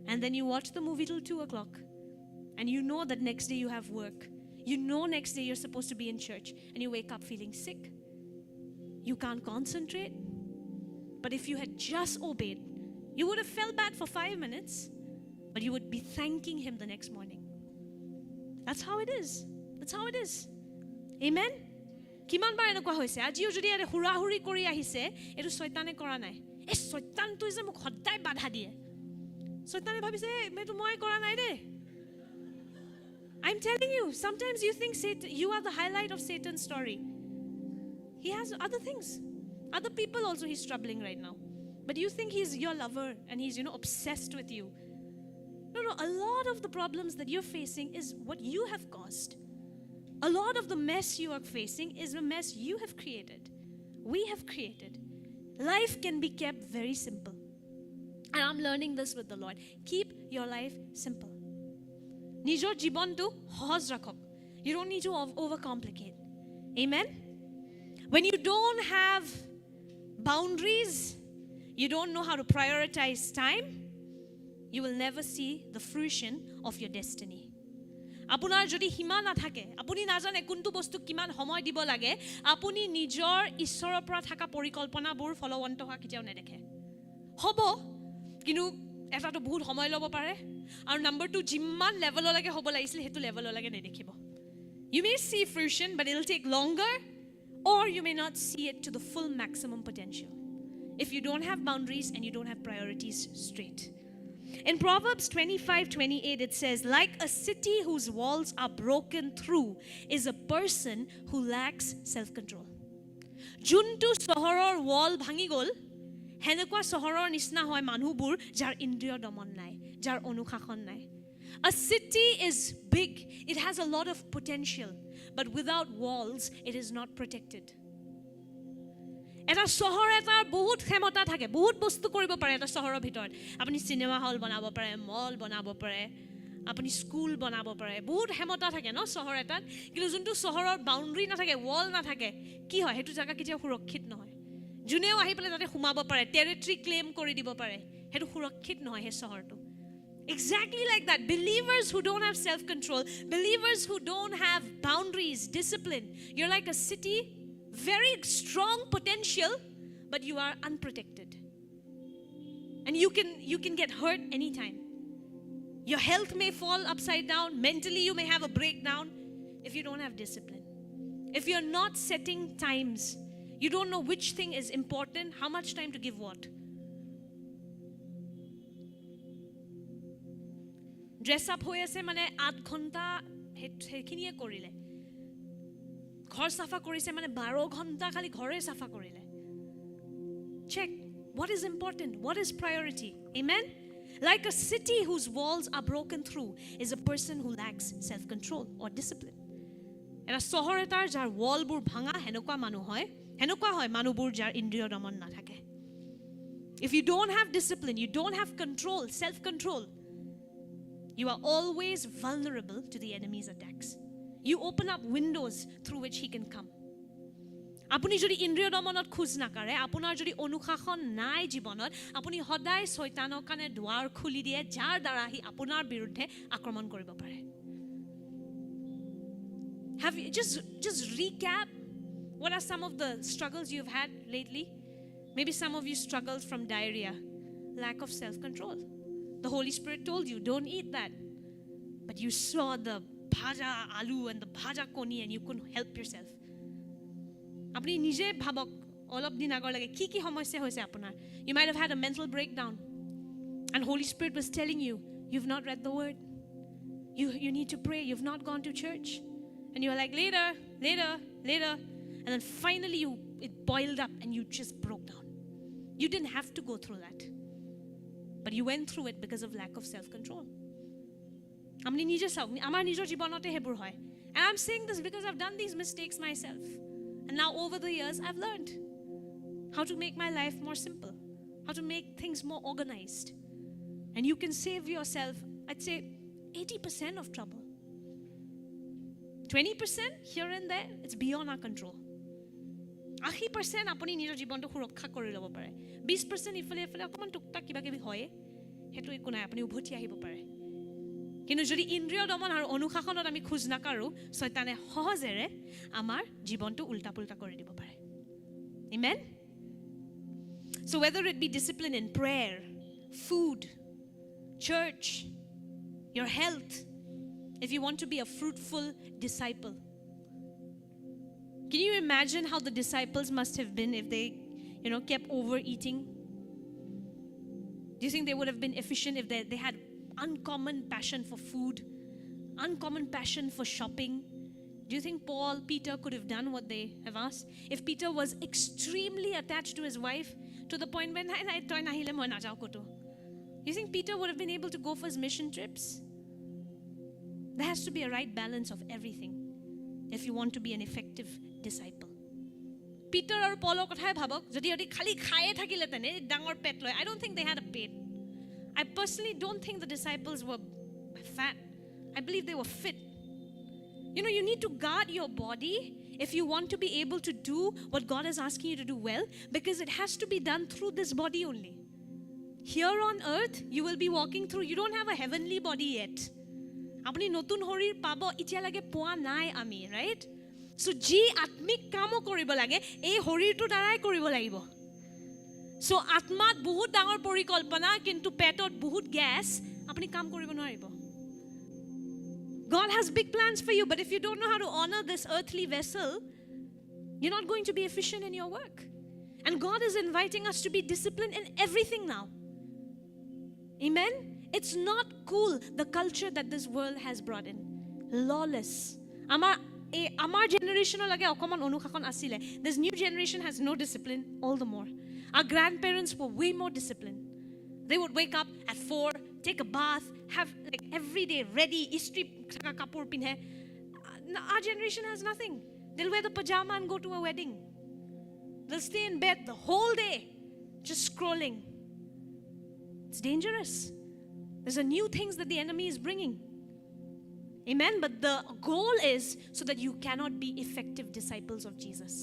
[SPEAKER 1] And then you watch the movie till 2 o'clock. And you know that next day you have work. You know next day you're supposed to be in church. And you wake up feeling sick. You can't concentrate. But if you had just obeyed, you would have felt bad for 5 minutes. But you would be thanking him the next morning. That's how it is. That's how it is. Amen? Kiman bar enokwa hoise ajiu jodi ere hura huri kori ahise etu soitane kora nai e soitan tu je mok hoddai badha die soitane bhabise metu moi kora nai de. I'm telling you, sometimes you think Satan, you are the highlight of Satan's story. He has other things, other people also he's troubling right now, but you think he's your lover and he's obsessed with you. No, a lot of the problems that you're facing is what you have caused. A lot of the mess you are facing is a mess you have created. We have created. Life can be kept very simple. And I'm learning this with the Lord. Keep your life simple. Nijor jibon tu hoz rakhok. You don't need to overcomplicate. Amen? When you don't have boundaries, you don't know how to prioritize time, you will never see the fruition of your destiny. আপোনাৰ যদি সীমা নাথাকে, আপুনি নাজানে কোনটো বস্তু কিমান সময় দিব লাগে, আপুনি নিজৰ ঈশ্বৰৰ পৰা থকা পৰিকল্পনাবোৰ ফলৱন্ত হোৱা কেতিয়াও নেদেখে। হ'ব, কিন্তু এটাতো বহুত সময় ল'ব পাৰে, আৰু নম্বৰ 2 যিমান লেভেললৈকে হ'ব লাগিছিল সেইটো লেভেললৈকে নেদেখিব। You may see fruition, but it will take longer, or you may not see it to the full maximum potential if you don't have boundaries and you don't have priorities straight. In Proverbs 25:28 it says, like a city whose walls are broken through is a person who lacks self-control. Juntu sohorer wall bhangi gol, henekwa sohorer nisna hoy manuhbur jar indriyo domon nai, jar onushashon nai. A city is big, it has a lot of potential, but without walls it is not protected. এটা চহৰ এটাৰ বহুত ক্ষমতা থাকে, বহুত বস্তু কৰিব পাৰে এটা চহৰৰ ভিতৰত। আপুনি চিনেমা হল বনাব পাৰে, মল বনাব পাৰে, আপুনি স্কুল বনাব পাৰে, বহুত ক্ষমতা থাকে ন চহৰ এটাত। কিন্তু যোনটো চহৰৰ বাউণ্ডাৰী নাথাকে, ৱাল নাথাকে, কি হয় সেইটো জাগা কেতিয়াও সুৰক্ষিত নহয়। যোনেও আহি পেলাই তাতে সোমাব পাৰে, টেৰিটৰি ক্লেইম কৰি দিব পাৰে, সেইটো সুৰক্ষিত নহয় সেই চহৰটো। Exactly like that, believers who don't have self-control, believers who don't have boundaries, discipline, you're like a city, very strong potential, but you are unprotected. And you can get hurt anytime. Your health may fall upside down, mentally you may have a breakdown if you don't have discipline. If you're not setting times, you don't know which thing is important, how much time to give what. Dress up hoye ase mane 8 ghonta hekhiniye korile, ঘৰ সাফা কৰিছে মানে 12 ঘণ্টা খালি ঘৰে সাফা কৰিলে। Check what is important, what is priority. Amen. Like a city whose walls are broken through is a person who lacks self-control or discipline. এটা চহৰ এটাৰ যাৰ ৱালবোৰ ভাঙা হেনকুৱা মানুহ হয়, হেনকুৱা হয় মানুহবোৰ যাৰ ইন্দ্ৰিয় দমন নাথাকে। If you don't have discipline, you don't have control, self-control, you are always vulnerable to the enemy's attacks. You open up windows through which he can come. আপুনি যদি ইন্দ্ৰিয় দমনত খোজ নাকাৰে, আপোনাৰ যদি অনুশাসন নাই জীৱনত, আপুনি সদায় শয়তানৰ কাৰণে দুৱাৰ খুলি দিয়ে, যাৰ দ্বাৰা সি আপোনাৰ বিৰুদ্ধে আক্ৰমণ কৰিব পাৰে। Have you just recap what are some of the struggles you've had lately? Maybe some of you struggled from diarrhea, lack of self-control. The Holy Spirit told you, don't eat that. But you saw the bhaja aloo and the bhaja koni and you couldn't help yourself. Apni nije bhabok olop din agor lage ki samasya hoise apunar. You might have had a mental breakdown and Holy Spirit was telling you, you've not read the word, you need to pray, you've not gone to church, and you were like later, and then finally it boiled up and you just broke down. You didn't have to go through that, but you went through it because of lack of self-control. আমি নিজে চাওক, আমাৰ নিজৰ জীৱনতে হেবোৰ হয়। And I'm saying this because I've done these mistakes myself. And now over the years, I've learned how to make my life more simple, how to make things more organized. And you can save yourself, I'd say, 80% of trouble. 20% here and there, it's beyond our control. 80% আপুনি নিজৰ জীৱনটো সুৰক্ষা কৰি ল'ব পাৰে। 20% ইফালে অকমান টুকটাক কিবা কিবি হয়, সেইটো একো নাই, আপুনি উভতি আহিব পাৰে। কিন্তু যদি ইন্দ্ৰিয় দমন আৰু অনুশাসনত আমি খোজ নাকাৰো, শয়তানে সহজেৰে আমাৰ জীৱনটো উল্টা পুল্টা কৰি দিব পাৰে। Amen. So whether it be discipline in prayer, food, church, your health, if you want to be a fruitful disciple, can you imagine how the disciples must have been if they, kept overeating? Do you think they would have been efficient if they had uncommon passion for food, uncommon passion for shopping? Do you think Peter could have done what they have asked? If Peter was extremely attached to his wife to the point where do you think Peter would have been able to go for his mission trips? There has to be a right balance of everything if you want to be an effective disciple. Peter or Paul কথাই ভাবক, যদি খালি খায়ে থাকিলে তেনে ডাঙৰ পেট লয়, I don't think they had a peট. I personally don't think the disciples were fat. I believe they were fit. You need to guard your body if you want to be able to do what God is asking you to do well, because it has to be done through this body only. Here on earth, you will be walking through, you don't have a heavenly body yet. আপুনি নতুন শৰীৰ পাব এতিয়ালৈকে পোৱা নাই আমি, right? So যি আত্মিক কামো কৰিব লাগে এই শৰীৰটো দ্বাৰাই কৰিব লাগিব। So আত্মাত বহুত ডাঙৰ পৰিকল্পনা কিন্তু পেটত বহুত গেছ, আপুনি কাম কৰিব নোৱাৰিব। God has big plans for you, but if you don't know how to honor this earthly vessel, you're not going to be efficient in your work. And God is inviting us to be disciplined in everything now. Amen? It's not cool, the culture that this world has brought in. Lawless. Amar generation lage okoman onukhakon asile. This new generation has no discipline, all the more. Our grandparents were way more disciplined. They would wake up at 4, take a bath, have like every day ready, istri kapur pinhe. Our generation has nothing. They'll wear the pajama and go to a wedding. They'll stay in bed the whole day, just scrolling. It's dangerous. There's a new things that the enemy is bringing. Amen? But the goal is so that you cannot be effective disciples of Jesus.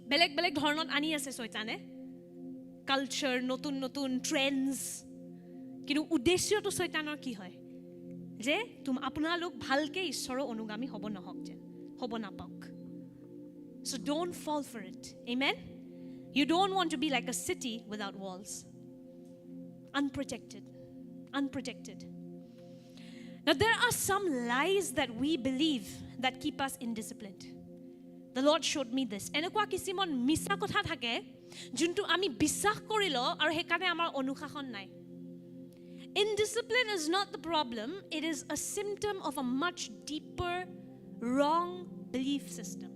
[SPEAKER 1] Belek dhornot ani ase soitane. Culture, notun trends. Kintu uddeshyo to soitanor ki hoy? Je apunalok bhalke ishoro onugami hobo nohok je. Hobo napauk. So don't fall for it. Amen? You don't want to be like a city without walls. Unprotected. Now there are some lies that we believe that keep us indisciplined. The Lord showed me this. Enekwa kisimon misa kotha thake juntu ami bisakh korilo aru hekane amar onushashan nai. Indiscipline is not the problem, it is a symptom of a much deeper wrong belief system.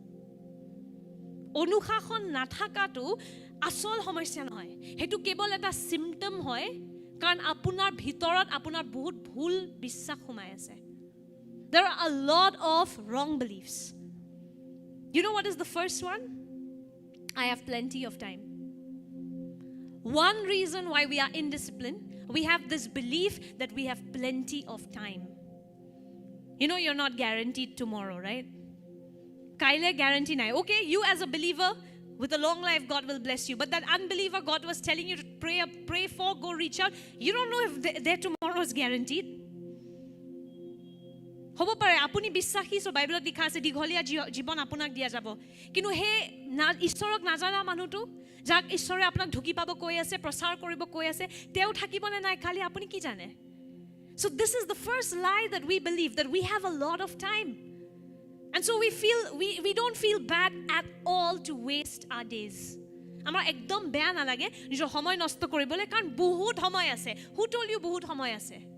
[SPEAKER 1] Onushashan nathakatu asol samasya nohoy, hetu kebol eta symptom hoy karon apunar bhitorat apunar bahut bhul bisakh humai ase. There are a lot of wrong beliefs. You know what is the first one? I have plenty of time. One reason why we are indisciplined, we have this belief that we have plenty of time. You know you're not guaranteed tomorrow, right? Kaile guarantee nai. Okay, you as a believer with a long life, God will bless you. But that unbeliever, God was telling you to pray for, go reach out. You don't know if their tomorrow is guaranteed. Hobo pare apuni bisakhi so Bible likha ase digholia jibon apunak dia jabo. Kintu he ishorok najana manutu jak ishore apunak dhuki pabo koi ase prasar koribo koi ase teu thakibone nai khali apuni ki jane. So this is the first lie that we believe, that we have a lot of time. And so we don't feel bad at all to waste our days. Amar ekdom beya nalage nijor homoy nosto koribole karon bahut homoy ase. Who told you bahut homoy ase?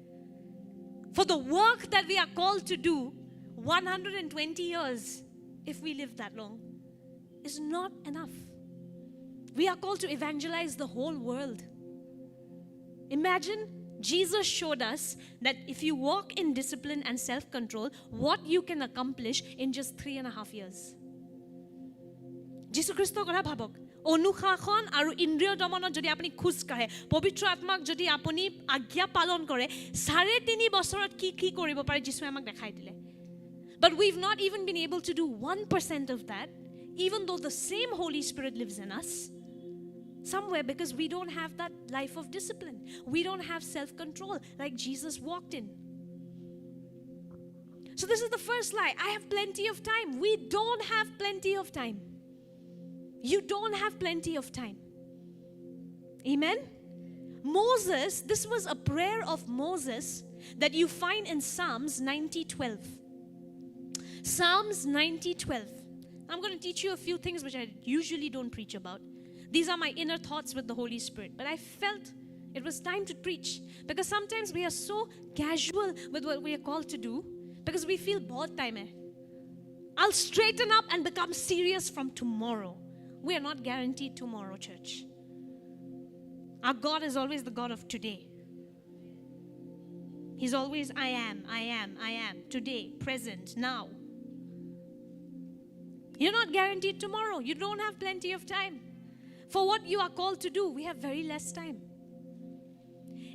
[SPEAKER 1] For the work that we are called to do, 120 years, if we live that long, is not enough. We are called to evangelize the whole world. Imagine Jesus showed us that if you walk in discipline and self-control, what you can accomplish in just 3.5 years. Jesus Christ kotha bhabok. Onushashan aru indriyo domonot jodi apuni khuz kahe, pavitra atmak jodi apuni agya palon kore, 3.5 bosorot ki koribo pare Jisue amak dekhai dile. But we've not even been able to do 1% of that, even though the same Holy Spirit lives in us. Somewhere, because we don't have that life of discipline. We don't have self-control like Jesus walked in. So this is the first lie. I have plenty of time. We don't have plenty of time. You don't have plenty of time. Amen? Moses, this was a prayer of Moses that you find in Psalms 90:12. Psalms 90:12. I'm going to teach you a few things which I usually don't preach about. These are my inner thoughts with the Holy Spirit. But I felt it was time to preach. Because sometimes we are so casual with what we are called to do. Because we feel bahut time hai. I'll straighten up and become serious from tomorrow. We are not guaranteed tomorrow, church. Our God is always the God of today. He's always I am. Today, present, now. You're not guaranteed tomorrow. You don't have plenty of time. For what you are called to do, we have very less time.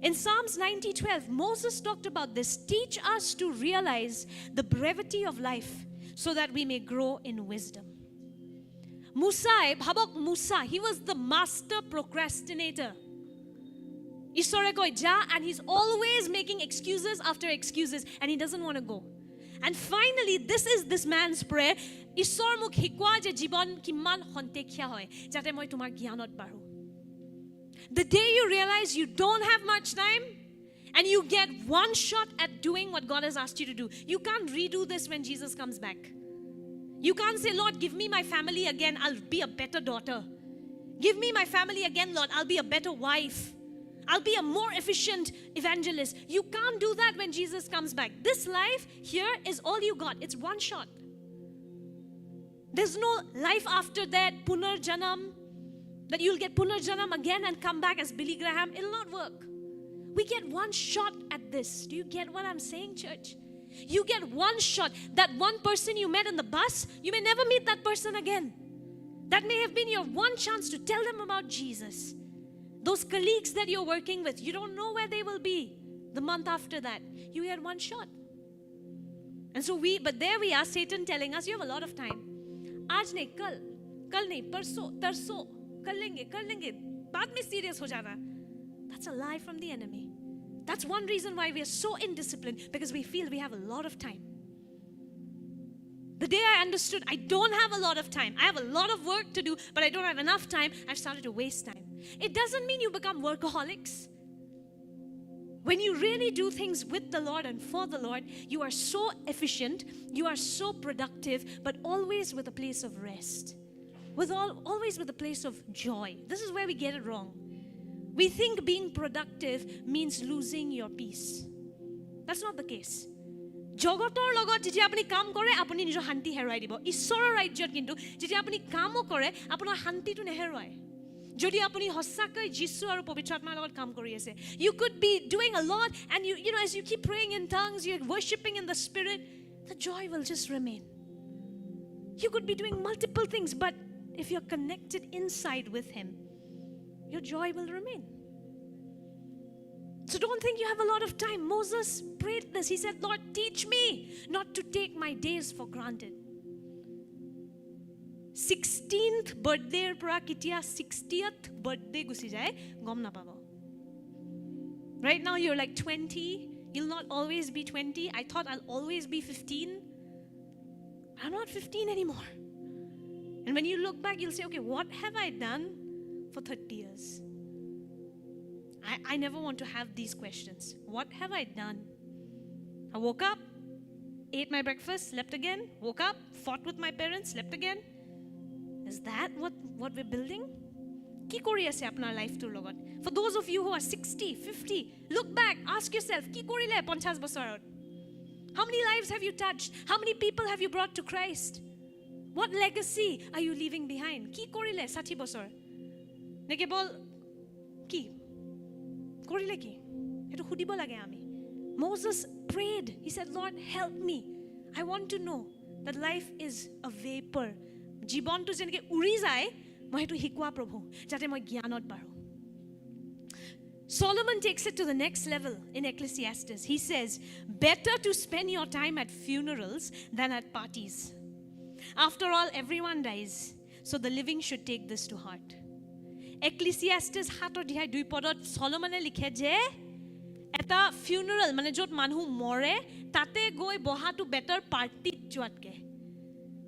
[SPEAKER 1] In Psalms 90:12, Moses talked about this. Teach us to realize the brevity of life so that we may grow in wisdom. Musa, he was the master procrastinator. ঈশ্বৰে কয় যা, and he's always making excuses after excuses, and he doesn't want to go. And finally, this is this man's prayer. ঈশ্বৰ মোক শিকোৱা যে জীৱন কিমান খন্তেকীয়া হয় যাতে মই তোমাৰ জ্ঞানত বাঢ়ো. The day you realize you don't have much time and you get one shot at doing what God has asked you to do, you can't redo this when Jesus comes back. You can't say, Lord, give me my family again, I'll be a better daughter. Give me my family again, Lord, I'll be a better wife. I'll be a more efficient evangelist. You can't do that when Jesus comes back. This life here is all you got. It's one shot. There's no life after that, punarjanam, that you'll get punarjanam again and come back as Billy Graham. It'll not work. We get one shot at this. Do you get what I'm saying, church? You get one shot. That one person you met in the bus, you may never meet that person again. That may have been your one chance to tell them about Jesus. Those colleagues that you're working with, you don't know where they will be the month after that. You had one shot. And so but there we are, Satan telling us, you have a lot of time. Aaj nahi, kal nahi, parso, tarso, kar lenge, baad mein serious ho jana. That's a lie from the enemy. That's one reason why we are so indisciplined, because we feel we have a lot of time. The day I understood I don't have a lot of time, I have a lot of work to do, but I don't have enough time, I've started to waste time. It doesn't mean you become workaholics. When you really do things with the Lord and for the Lord, you are so efficient, you are so productive, but always with a place of rest. Always with a place of joy. This is where we get it wrong. We think being productive means losing your peace. That's not the case. জগতৰ লগত যেতিয়া আপুনি কাম কৰে আপুনি নিজৰ শান্তি হেৰুৱাই দিব. ঈশ্বৰৰ ৰাজ্যত কিন্তু যেতিয়া আপুনি কামো কৰে আপোনাৰ শান্তিটো নেহেৰুৱায়. যদি আপুনি সঁচাকৈ যীশু আৰু পবিত্ৰ আত্মাৰ লগত কাম কৰি আছে, you could be doing a lot, and you know, as you keep praying in tongues, you're worshiping in the spirit, the joy will just remain. You could be doing multiple things, but if you're connected inside with him, your joy will remain. So don't think you have a lot of time. Moses prayed this. He said, Lord, teach me not to take my days for granted. 16th birthday পৰা কেতিয়া 60th birthday গুছি যায় গম নাপাব. Right now you're like 20. You'll not always be 20. I thought I'll always be 15. I'm not 15 anymore. And when you look back, you'll say, okay, what have I done for 30 years? I never want to have these questions. What have I done? I woke up, ate my breakfast, slept again, woke up, fought with my parents, slept again. Is that what we're building? Ki kori ase apnar life tur logot? For those of you who are 60, 50, look back, ask yourself, ki korile 50 bosarot? How many lives have you touched? How many people have you brought to Christ? What legacy are you leaving behind? Ki korile 60 bosor? Ne kebol ki? Korile ki? Eto hudibo lage ami. Moses prayed. He said, Lord, help me. I want to know that life is a vapor. জীৱনটো যেনেকৈ উৰি যায় মই সেইটো শিকোৱা প্ৰভু যাতে মই জ্ঞানত বাঢ়ো. Solomon takes it to the next level in Ecclesiastes. He says, better to spend your time at funerals than at parties. After all, everyone dies, so the living should take this to heart. Ecclesiastes 7:2 পদত সলোমনে লিখে যে এটা funeral মানে য'ত মানুহ মৰে তাতে গৈ বহাটো বেটাৰ পাৰ্টিত যোৱাতকৈ.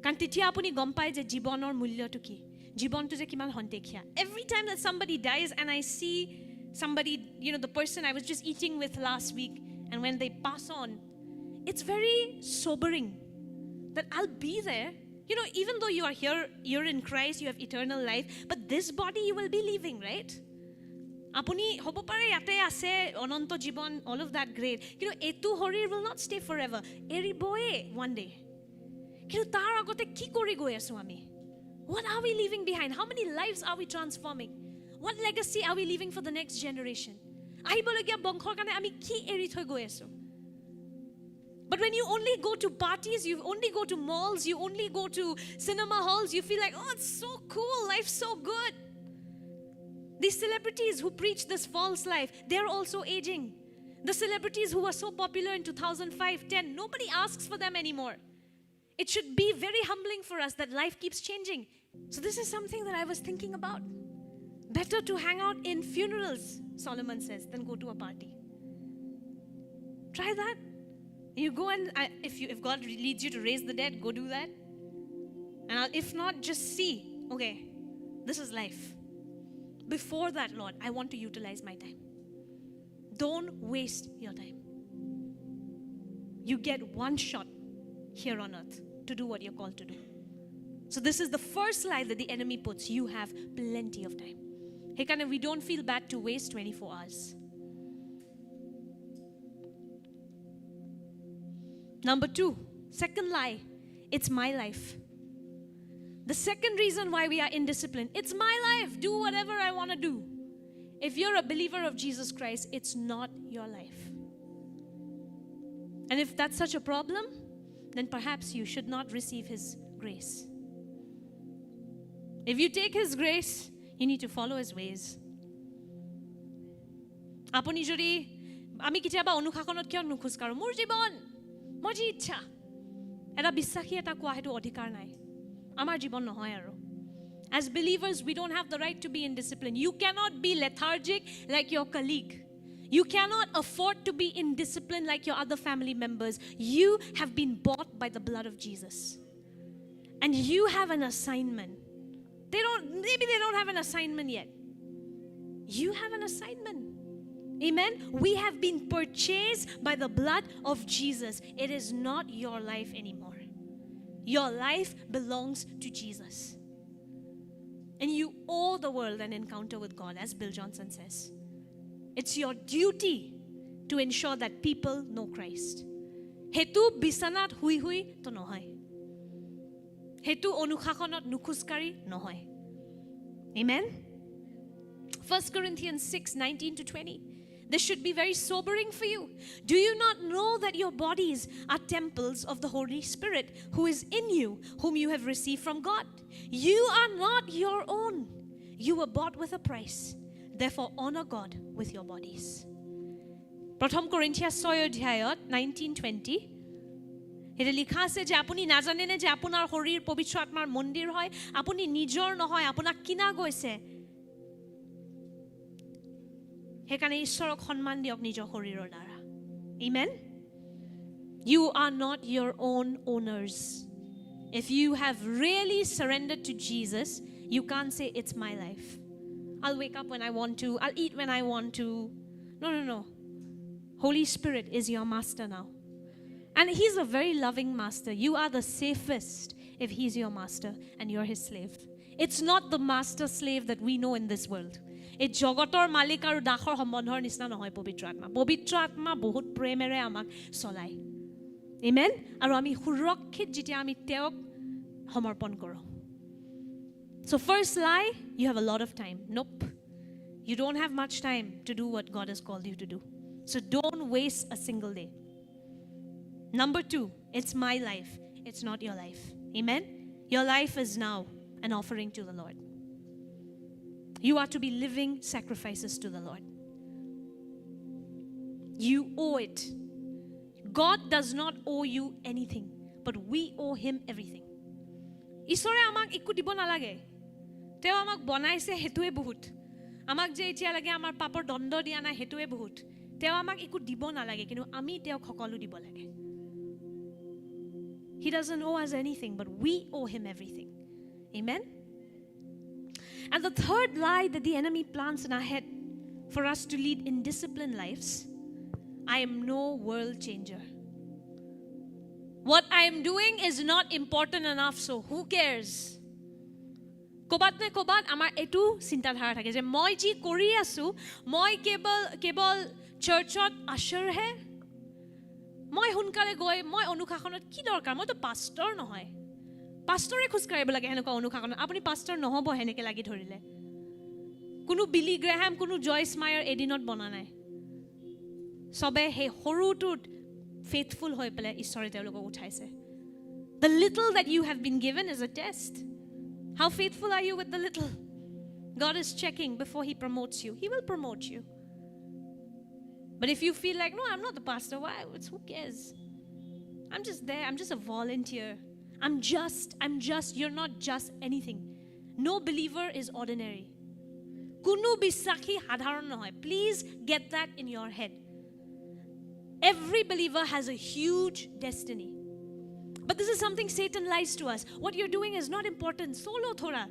[SPEAKER 1] কাৰণ তেতিয়া আপুনি গম পায় যে জীৱনৰ মূল্যটো কি, জীৱনটো যে কিমান খন্তেকীয়া. Every time that somebody dies and I see somebody, you know, the person I was just eating with last week, and when they pass on, it's very sobering that I'll be there. You know, even though you are here, you're in Christ, you have eternal life, but this body you will be leaving, right? Apuni hobo pare yate ase ononto jibon, all of that great. You know, etu horir will not stay forever. Eriboe one day. Kintu tar agote ki kori goi asu ami? What are we leaving behind? How many lives are we transforming? What legacy are we leaving for the next generation? Ahibologia bongkhor kane ami ki eri thoi goi asu? But when you only go to parties, you only go to malls, you only go to cinema halls, you feel like, oh, it's so cool, life's so good. These celebrities who preach this false life, they're also aging. The celebrities who were so popular in 2005, 10, nobody asks for them anymore. It should be very humbling for us that life keeps changing. So this is something that I was thinking about. Better to hang out in funerals, Solomon says, than go to a party. Try that. You go and if God leads you to raise the dead, go do that. And if not, just see, okay, this is life. Before that, Lord, I want to utilize my time. Don't waste your time. You get one shot here on earth to do what you're called to do. So this is the first lie that the enemy puts. You have plenty of time. Hey, we don't feel bad to waste 24 hours. Number 2, second lie, it's my life. The second reason why we are indisciplined, it's my life. Do whatever I want to do. If you're a believer of Jesus Christ, it's not your life. And if that's such a problem, then perhaps you should not receive His grace. If you take His grace, you need to follow His ways. Apuni jodi ami kitiaba অনুশাসনত কিয় নুখোজ কাৰো মোৰ জীৱন মোৰ যি ইচ্ছা এটা বিশ্বাসী এটা কোৱা হেতু অধিকাৰ নাই আমাৰ জীৱন নহয় আৰু As believers, we don't have the right to be indisciplined. You cannot be lethargic like your colleague. You cannot afford to be indisciplined like your other family members. You have been bought by the blood of Jesus. And you have an assignment. Maybe they don't have an assignment yet. You have an assignment. Amen. We have been purchased by the blood of Jesus. It is not your life anymore. Your life belongs to Jesus. And you owe the world an encounter with God, as Bill Johnson says. It's your duty to ensure that people know Christ. Hetu bisanat hui hui to nohoy. Hetu অনুশাসনত নুখুজকাৰি নহয়. Amen. 1 Corinthians 6:19-20. This should be very sobering for you. Do you not know that your bodies are temples of the Holy Spirit who is in you, whom you have received from God? You are not your own. You were bought with a price. Therefore, honor God with your bodies. 1 Corinthians 6:19-20. এটা লিখা আছে যে আপুনি নাজানেনে যে আপোনাৰ শৰীৰ পবিত্ৰ আত্মাৰ মন্দিৰ হয় আপুনি নিজৰ নহয় আপোনাক কিনা গৈছে হেকানে ঈশ্বৰক সন্মান দিয়ক নিজৰ শৰীৰৰ দ্বাৰা Amen. You are not your own owners. If you have really surrendered to Jesus, you can't say it's my life. I'll wake up when I want to. I'll eat when I want to. No. Holy Spirit is your master now. And He's a very loving master. You are the safest if He's your master and you're His slave. It's not the master-slave that we know in this world. It's জগতৰ মালিক আৰু দাসৰ সম্বন্ধৰ নিচিনা নহয় পবিত্ৰ আত্মা. পবিত্ৰ আত্মা বহুত প্ৰেমেৰে আমাক চলায়. Amen? আৰু আমি সুৰক্ষিত যেতিয়া আমি তেওঁক সমৰ্পণ কৰোঁ. So first lie, you have a lot of time. Nope. You don't have much time to do what God has called you to do. So don't waste a single day. Number 2, it's my life. It's not your life. Amen? Your life is now an offering to the Lord. You are to be living sacrifices to the Lord. You owe it. God does not owe you anything, but we owe Him everything. ঈশ্বৰে আমাক একো দিব নালাগে তেওঁ আমাক বনাইছে হেতুৱে বহুত আমাক যে এতিয়া লাগে আমাৰ পাপৰ দণ্ড দিয়া নাই হেতুৱে বহুত তেওঁ আমাক একো দিব নালাগে কিন্তু আমি তেওঁক সকলো দিব লাগে He doesn't owe us anything, but we owe Him everything. Amen? And the third lie that the enemy plants in our head for us to lead indisciplined lives, I am no world changer. What I am doing is not important enough, so who cares? Kobat ne kobat, amar etu sintadhara thake je moi ji kori asu, moi kebal churchot usher he. মই হুনকালে গৈ মই অনুশাসনত কি দৰকাৰ মই তো পাস্তৰ নহয় পাস্তৰে খুস্কাৰিব লাগে হেনকা অনুশাসনত আপুনি পাস্তৰ নহব হেনেকে লাগি ধৰিলে কোনো বিলি গ্ৰাহাম কোনো জয়স মায়াৰ এডিনত বনা নাই সবে হে হৰুটুত faithful হৈ পেলে ঈশ্বৰে তেওঁলোকক উঠাইছে The little that you have been given is a test. How faithful are you with the little? God is checking before He promotes you. He will promote you. But if you feel like, no, I'm not the pastor, why? Who cares? I'm just there. I'm just a volunteer. I'm just. You're not just anything. No believer is ordinary. Kunu bisakhi hadharon nohoy. Please get that in your head. Every believer has a huge destiny. But this is something Satan lies to us. What you're doing is not important. Solo thoda.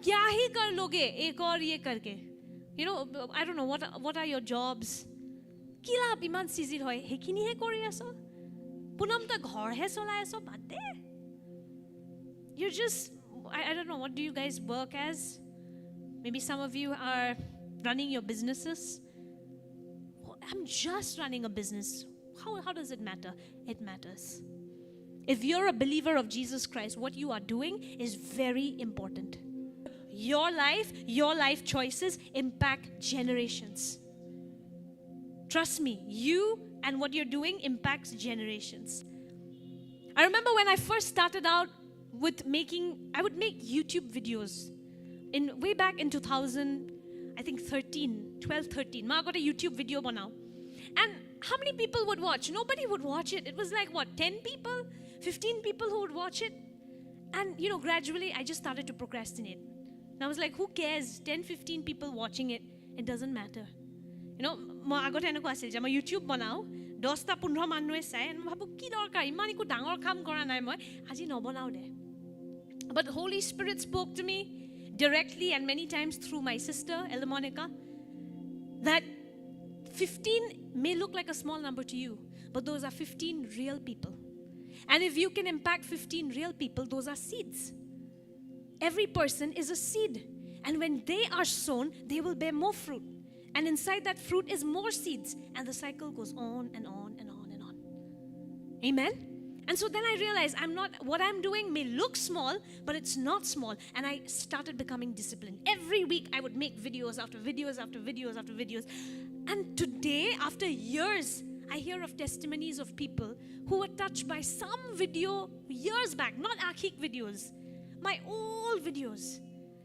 [SPEAKER 1] Kya hi kar loge ek aur ye karke. You know, I don't know, what are your jobs? Kila iman sizir hoy. Hekini he kori aso. Punam ta ghor he solai aso. Bade. You're just, I don't know, what do you guys work as? Maybe some of you are running your businesses. I'm just running a business. How does it matter? It matters. If you're a believer of Jesus Christ, what you are doing is very important. Your life choices impact generations. Trust me, you and what you're doing impacts generations. I remember when I first started out with I would make YouTube videos way back in 2000, I think 12, 13. I got a YouTube video now. And how many people would watch? Nobody would watch it. It was like, 10 people? 15 people who would watch it? And, gradually I just started to procrastinate. And I was like, who cares? 10, 15 people watching it. It doesn't matter. I got YouTube banao. 10-15 মানুহে চাই and ভাবো কি দৰকাৰ ইমান একো ডাঙৰ কাম কৰা নাই মই আজি নবনাও দে. But Holy Spirit spoke to me directly and many times through my sister Elmonica that 15 may look like a small number to you, but those are 15 real people. And if you can impact 15 real people, those are seeds. Every person is a seed. And when they are sown, they will bear more fruit. And inside that fruit is more seeds. And the cycle goes on and on and on and on. Amen? And so then I realized what I'm doing may look small, but it's not small. And I started becoming disciplined. Every week I would make videos after videos after videos after videos. And today, after years, I hear of testimonies of people who were touched by some video years back, not Akhik videos, my old videos.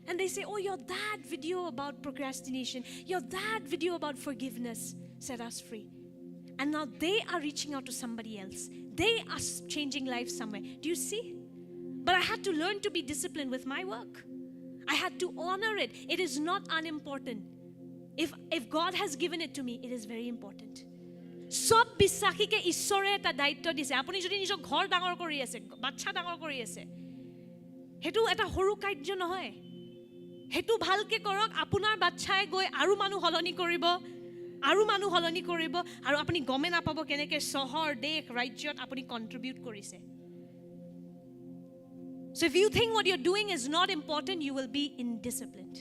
[SPEAKER 1] And they say, oh, you're that video about procrastination. You're that video about forgiveness set us free. And now they are reaching out to somebody else. They are changing lives somewhere. Do you see? But I had to learn to be disciplined with my work. I had to honor it. It is not unimportant. If God has given it to me, it is very important. Sob bisakhi ke ishore eta daitto dise. Apuni jodi nijok ghor dangor kori ase, bachcha dangor kori ase. Hetu eta horu kaijjo nohoy. Hetu bhalke korok apunar bachchai goi aru manu holoni koribo. Aru manu holoni koribo. Aru apuni gome napabo keneke sohor dekh rajyot apuni contribute korise. So if you think what you're doing is not important, you will be indisciplined.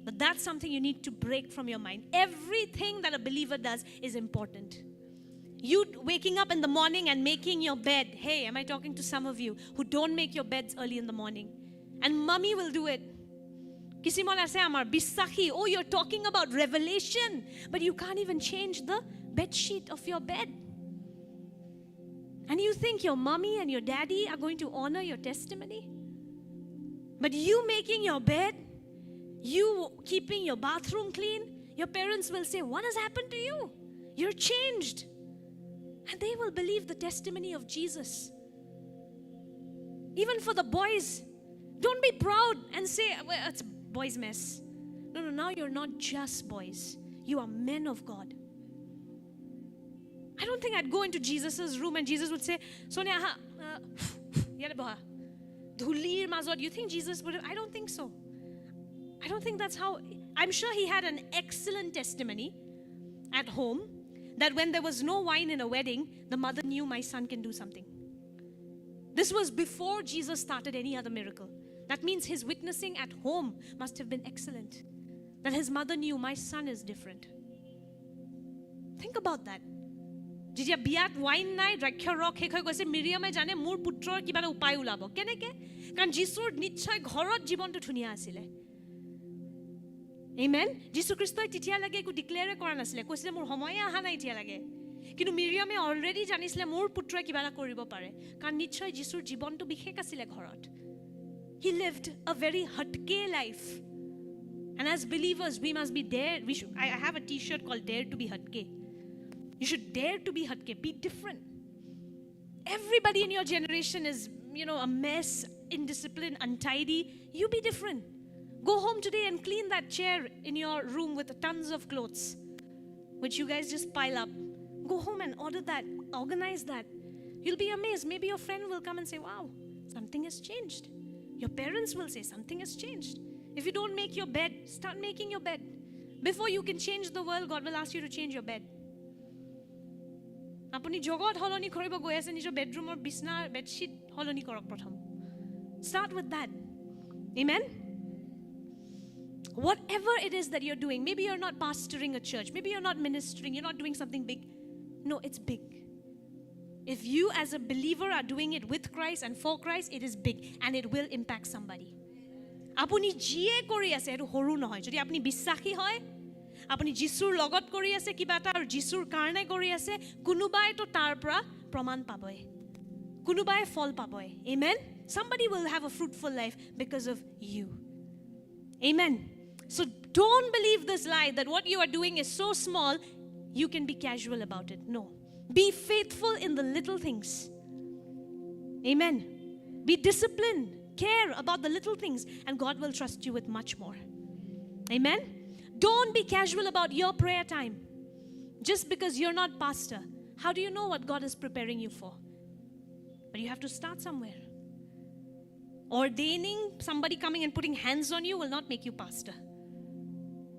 [SPEAKER 1] But that's something you need to break from your mind. Everything that a believer does is important. You waking up in the morning and making your bed. Hey, am I talking to some of you who don't make your beds early in the morning? And mommy will do it. Kisimon ase amar bisakhi. Oh, you're talking about revelation, but you can't even change the bed sheet of your bed. And you think your mommy and your daddy are going to honor your testimony? But you making your bed, you keeping your bathroom clean, your parents will say, what has happened to you? You're changed. And they will believe the testimony of Jesus. Even for the boys, don't be proud and say, well, it's a boy's mess. No, now you're not just boys. You are men of God. I don't think I'd go into Jesus' room and Jesus would say, Sonia, dhulir mazot. You think Jesus would have? I don't think so. I don't think that's how. I'm sure he had an excellent testimony at home that when there was no wine in a wedding, the mother knew my son can do something. This was before Jesus started any other miracle. That means his witnessing at home must have been excellent. That his mother knew my son is different. Think about that. যেতিয়া বিয়াত wine নাই দ্ৰাক্ষ ৰস শেষ হৈ গৈছে মিৰিয়ামে জানে মোৰ পুত্ৰৰ কিবা এটা উপায় ওলাব কেনেকে কাৰণ যীশুৰ নিশ্চয় ঘৰত জীৱনটো ধুনীয়া আছিলে আমেন যীশু খ্ৰীষ্টই তেতিয়া লাগে একো ডিক্লেয়াৰ কৰা নাছিলে কৈছিলে মোৰ সময় আহা নাই এতিয়া লাগে কিন্তু মিৰিয়ামে অলৰেডি জানিছিলে মোৰ পুত্ৰই কিবা এটা কৰিব পাৰে কাৰণ নিশ্চয় যীশুৰ জীৱনটো বিশেষ আছিলে ঘৰত he lived a very hatke life and as believers we must be there I have a t-shirt called dare to be hatke. You should dare to be hatke, be different. Everybody in your generation is, a mess, indisciplined, untidy. You be different. Go home today and clean that chair in your room with tons of clothes, which you guys just pile up. Go home and order that, organize that. You'll be amazed. Maybe your friend will come and say, wow, something has changed. Your parents will say, something has changed. If you don't make your bed, start making your bed. Before you can change the world, God will ask you to change your bed. আপুনি জগত হলনি কৰিব গৈ আছে নিজৰ বেডৰুমৰ বিছনা bedsheet হলনি কৰক প্ৰথম. Start with that. Amen. Whatever it is that you're doing, maybe you're not pastoring a church, maybe you're not ministering, you're not doing something big. No, it's big. If you as a believer are doing it with Christ and for Christ, it is big and it will impact somebody. আপুনি যিয়ে কৰি আছে এটো হৰু নহয়. যদি আপুনি বিশ্বাসী হয়, আপুনি যিশুৰ লগত কৰি আছে কিবা এটা আৰু যিশুৰ কাৰণে কৰি আছে, কোনোবাই তো তাৰ পৰা প্ৰমাণ পাবই, কোনোবাই ফল পাবই. Amen. Somebody will have a fruitful life because of you. Amen. So don't believe this lie that what you are doing is so small you can be casual about it. No. Be faithful in the little things. Amen. Be disciplined. Care about the little things and God will trust you with much more. Amen. Don't be casual about your prayer time. Just because you're not pastor, how do you know what God is preparing you for? But you have to start somewhere. Ordaining somebody coming and putting hands on you will not make you pastor.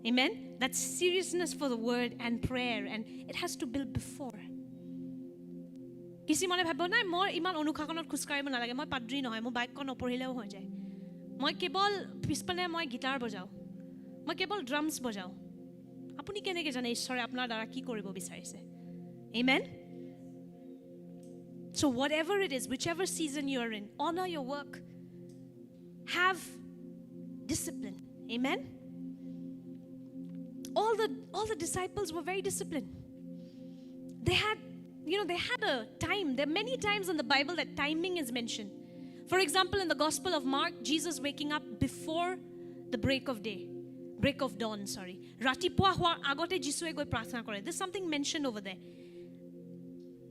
[SPEAKER 1] Amen. That's seriousness for the word and prayer, and it has to build before. Kisi mone bhabo nai moi iman onukhakonot khuskaribo nalage, moi padri nohoy, mo bike kon oporhileo hoy jay. Moi kebol pispane moi guitar bojao, moi kebol drums bojao. Apuni keneke jane ishore apnar dara ki koribo bicharise. Amen. So whatever it is, whichever season you're in, honor your work. Have discipline. Amen. All the disciples were very disciplined. They had a time. There are many times in the Bible that timing is mentioned. For example, in the Gospel of Mark, Jesus waking up before the break of dawn, sorry. Ratipua hua agote Jisue goi prarthana kore. There's something mentioned over there.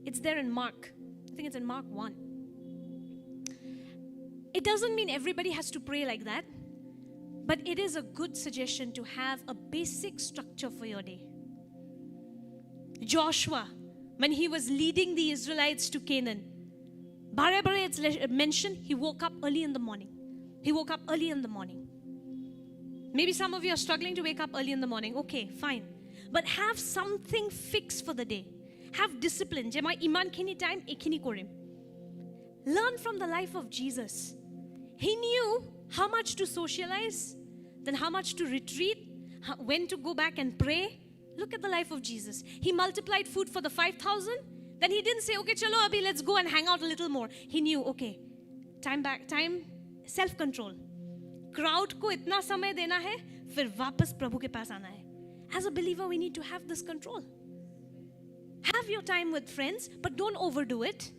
[SPEAKER 1] It's there in Mark. I think it's in Mark 1. It doesn't mean everybody has to pray like that, but it is a good suggestion to have a basic structure for your day. Joshua, when he was leading the Israelites to Canaan, bare it's mentioned he woke up early in the morning. He woke up early in the morning. Maybe some of you are struggling to wake up early in the morning. Okay, fine. But have something fixed for the day. Have discipline. Je moi iman khini time ekhini korim. Learn from the life of Jesus. He knew how much to socialize, then how much to retreat, when to go back and pray. Look at the life of Jesus. He multiplied food for the 5,000. Then he didn't say, okay, chalo abhi, let's go and hang out a little more. He knew, okay, time, self-control. Crowd ko itna samay dena hai, fir wapas Prabhu ke paas aana hai. As a believer, we need to have this control. Have your time with friends, but don't overdo it.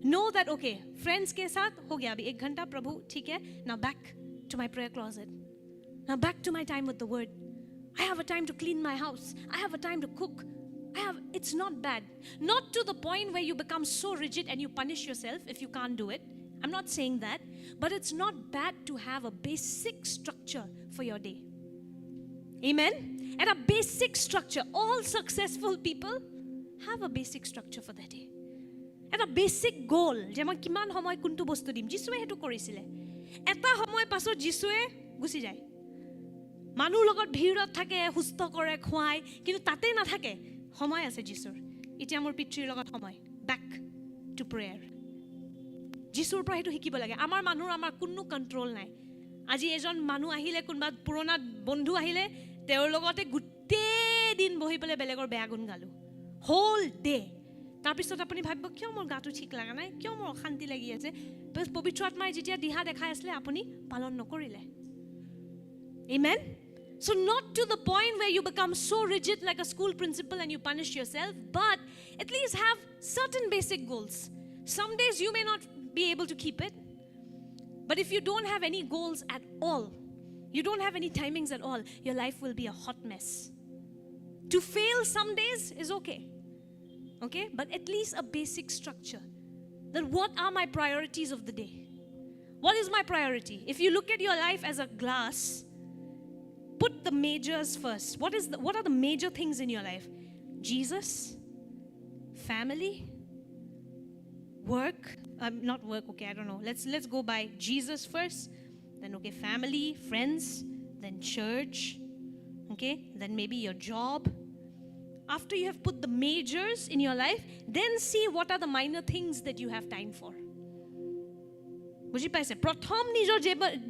[SPEAKER 1] Know that, okay, friends ke saath ho gaya abhi 1 ghanta Prabhu, theek hai. Now back to my prayer closet. Now back to my time with the word. I have a time to clean my house. I have a time to cook. It's not bad. Not to the point where you become so rigid and you punish yourself if you can't do it. I'm not saying that. But it's not bad to have a basic structure for your day. Amen? And a basic structure. All successful people have a basic structure for their day. And a basic goal. Jemon kiman homoy kuntu bostu dim. Jisue hetu korisile. Eta homoy paso Jisue gusi jay. Manu logot bhirat thake, husto kore, khwai, kintu tate na thake. Homoy ase Jisur. Itia mor pitri logot homoy. Back to prayer. Jisur pra hetu hikibo lage. Amar manur amar kunnu control nai. Aji ejon manu ahile kunba purona bondhu ahile teor logote gutte din bohi pele belegor beya gun galu. Whole day. তাৰপিছত আপুনি ভাবিব কিয় মোৰ গাটো ঠিক লাগা নাই, কিয় মোৰ অশান্তি লাগি আছে, বস পবিত্ৰ আত্মাই যেতিয়া দিহা দেখাই আসলে আপুনি পালন নকৰিলে. Amen. So not to the point where you become so rigid like a school principal and you punish yourself, but at least have certain basic goals. Some days you may not be able to keep it, but if you don't have any goals at all, you don't have any timings at all, your life will be a hot mess. To fail some days is okay. Okay, but at least a basic structure. Then what are my priorities of the day? What is my priority? If you look at your life as a glass, Put the majors first. What are the major things in your life? Jesus, family, work. Not work, okay, I don't know. Let's go by Jesus first. Then, okay, family, friends. Then church. Okay, then maybe your job. After you have put the majors in your life, then see what are the minor things that you have time for. বুজি পাইছে প্ৰথম নিজৰ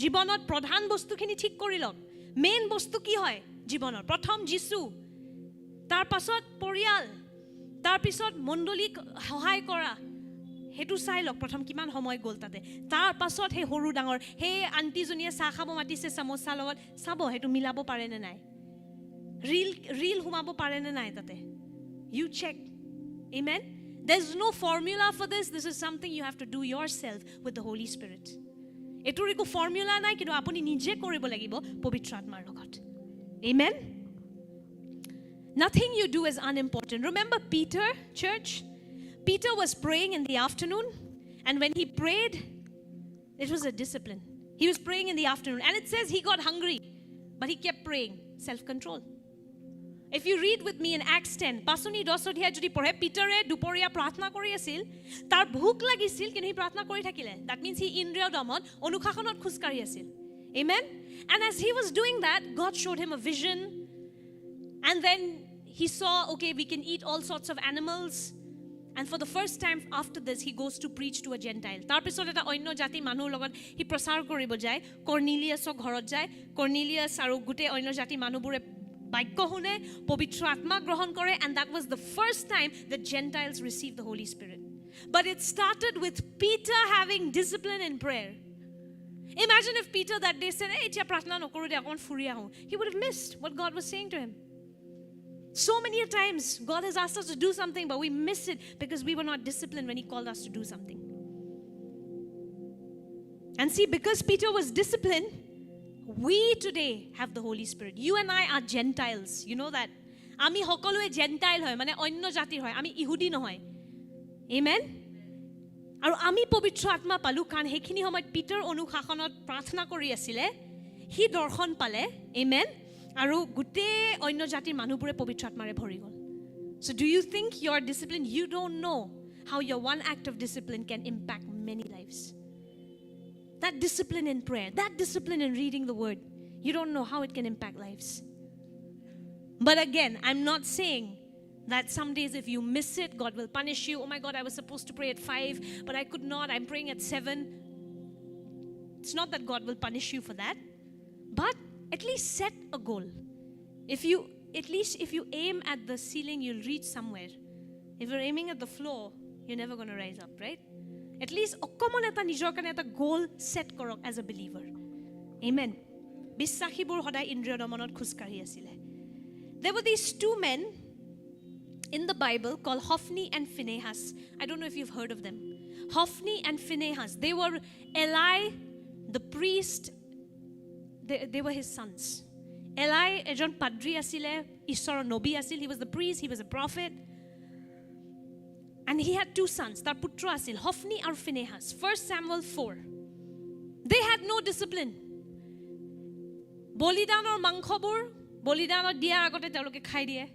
[SPEAKER 1] জীৱনত প্ৰধান বস্তুখিনি ঠিক কৰি লওক main বস্তু কি হয় জীৱনৰ প্ৰথম যিশু তাৰ পাছত পৰিয়াল তাৰ পিছত মণ্ডলীক সহায় কৰা হেতু চাই লওক প্ৰথম কিমান সময় গ'ল তাতে তাৰ পাছত হে হৰু ডাঙৰ হে আন্টিজনীয়ে চাহ খাব মাতিছে সমোসা লগত চাব হেতু মিলাব পাৰে নে নাই ৰিল হুমাব পাৰে নে নাই তাতে you check amen. There's no formula for this. This is something you have to do yourself with the Holy Spirit. Etur eko formula nai kintu apuni nije koribo lagibo povitra atmar logot. Amen. Nothing you do is unimportant. Remember Peter, church? Peter was praying in the afternoon, and when he prayed, it was a discipline. He was praying in the afternoon, and it says he got hungry, but he kept praying. Self-control. If you read with me in Acts 10, pasuni 10 অধ্যায় যদি পঢ়ে পিটাৰে দুপৰীয়া প্ৰাৰ্থনা কৰি আছিল তাৰ ভোক লাগিছিল কিন্তু হি প্ৰাৰ্থনা কৰি থাকিলে that means he ইন্দ্ৰিয় দমন অনুশাসনত খুজকাৰি আছিল amen. And as he was doing that, God showed him a vision, and then he saw, okay, we can eat all sorts of animals, and for the first time after this he goes to preach to a Gentile. তাৰ পিছত এটা অন্য জাতি মানুহৰ লগত হি প্ৰচাৰ কৰিব যায় কৰ্নেলিয়াছৰ ঘৰত যায় কৰ্নেলিয়াছ আৰু গুটে অন্য জাতি মানুহবোৰে বাক্য শুনে পবিত্ৰ আত্মা গ্ৰহণ কৰে, and that was the first time that Gentiles received the Holy Spirit. But it started with Peter having discipline in prayer. Imagine if Peter that day said, hey, pratna nokoru de akon furi ahu. He would have missed what God was saying to him. So many times God has asked us to do something, but we miss it because we were not disciplined when he called us to do something. And see, because Peter was disciplined, we today have the Holy Spirit. You and I are Gentiles. You know that. Ami hokoloe Gentile hoy, mane onno jatir hoy. Ami Ihudi nohoy. Amen. Aru ami povitra atma palu kan hekhini homayt Peter অনুশাসনত প্ৰাৰ্থনা কৰি আছিল হি দৰ্শন পালে amen আৰু গুটে অন্য জাতিৰ মানুহবোৰে পবিত্ৰ আত্মাৰে ভৰি গল. So do you think your discipline, you don't know how your one act of discipline can impact many lives. That discipline in prayer, that discipline in reading the word, you don't know how it can impact lives. But again, I'm not saying that some days if you miss it, God will punish you. Oh my God, I was supposed to pray at 5, but I could not. I'm praying at 7. It's not that God will punish you for that. But at least set a goal. If you aim at the ceiling, you'll reach somewhere. If you're aiming at the floor, you're never going to rise up, right? At least okomon eta nijor kane eta goal set korok as a believer. Amen. Bissakhibur hodai indriyo domonot khuskari asile. There were these two men in the Bible called Hophni and Phinehas. I don't know if you've heard of them. Hophni and Phinehas. They were Eli, the priest. They were his sons. Eli ejon padri asile, Ishor nobi asil. He was the priest, he was a prophet. And he had two sons. Tar putra asil, Hophni and Phinehas. 1 Samuel 4. They had no discipline. Bolidanor mankhobur, bolidanor diar agote teloke khai die.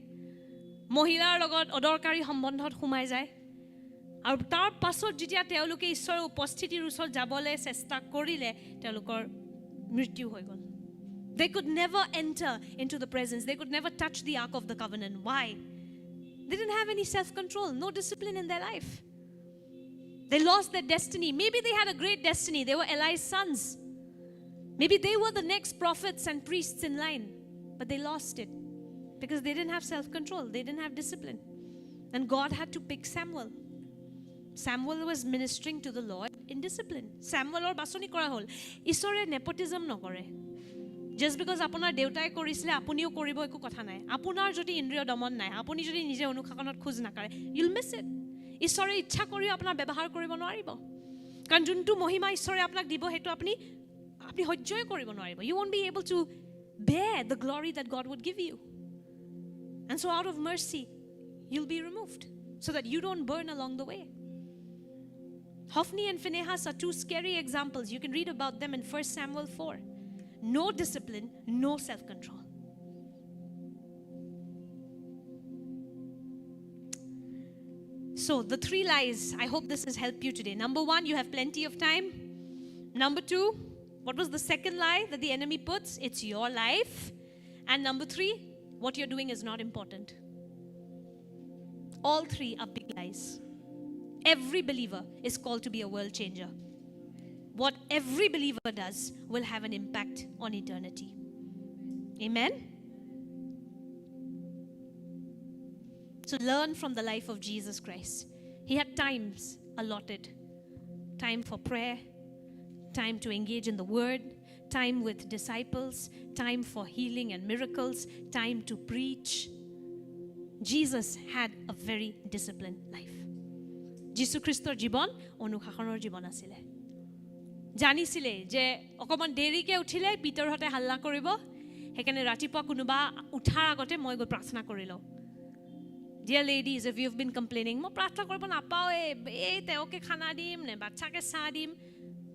[SPEAKER 1] Mohilar logot odorkari sambandhot humai jay. Aru tar pasot jitia teloke Ishorer uposthitir usor jabole chesta korile telokor mrityu hoi gol. They could never enter into the presence. They could never touch the Ark of the Covenant. Why? They didn't have any self-control, no discipline in their life. They lost their destiny. Maybe they had a great destiny. They were Eli's sons. Maybe they were the next prophets and priests in line. But they lost it because they didn't have self-control. They didn't have discipline. And God had to pick Samuel. Samuel was ministering to the Lord in discipline. Samuel or basoni kora hol. Ishore nepotism no kore. Just because apunar deutai korisile apuniyo koribo eku kotha nai. Apunar jodi indriyo domon nai, apuni jodi nije অনুশাসনত খোজ nakare, you'll miss it. Ishore ichha koriyo apunar ব্যবহাৰ কৰিব নোৱাৰিব. কাৰণ যোনটো মহিমা ঈশ্বৰে আপোনাক দিব হেতু আপুনি সহ্যই কৰিব নোৱাৰিব. You won't be able to bear the glory that God would give you. And so out of mercy, you'll be removed so that you don't burn along the way. Hophni and Phinehas are two scary examples. You can read about them in 1 Samuel 4. no discipline, no self-control. So the 3 lies, I hope this has helped you today. Number 1, you have plenty of time. Number 2, what was the second lie that the enemy puts? It's your life. And number 3, what you're doing is not important. All 3 are big lies. Every believer is called to be a world changer. What every believer does will have an impact on eternity. Amen? So learn from the life of Jesus Christ. He had times allotted. Time for prayer, time to engage in the word, time with disciples, time for healing and miracles, time to preach. Jesus had a very disciplined life. Jesus Christor জীবন অনুশাসনৰ জীবন আছিল। জানিছিলে যে অকমান দেৰিকে উঠিলে পিতৰহতে হাল্লা কৰিব, হেকানে ৰাতিপুৱা কোনোবা উঠাৰ আগতে মই গৈ প্ৰাৰ্থনা কৰিলো। Dear ladies, if you've been complaining, মই প্ৰাৰ্থনা কৰিব নাপাও, এই তেওকে খানা দিম নে বাচ্চাকে চাহ দিম,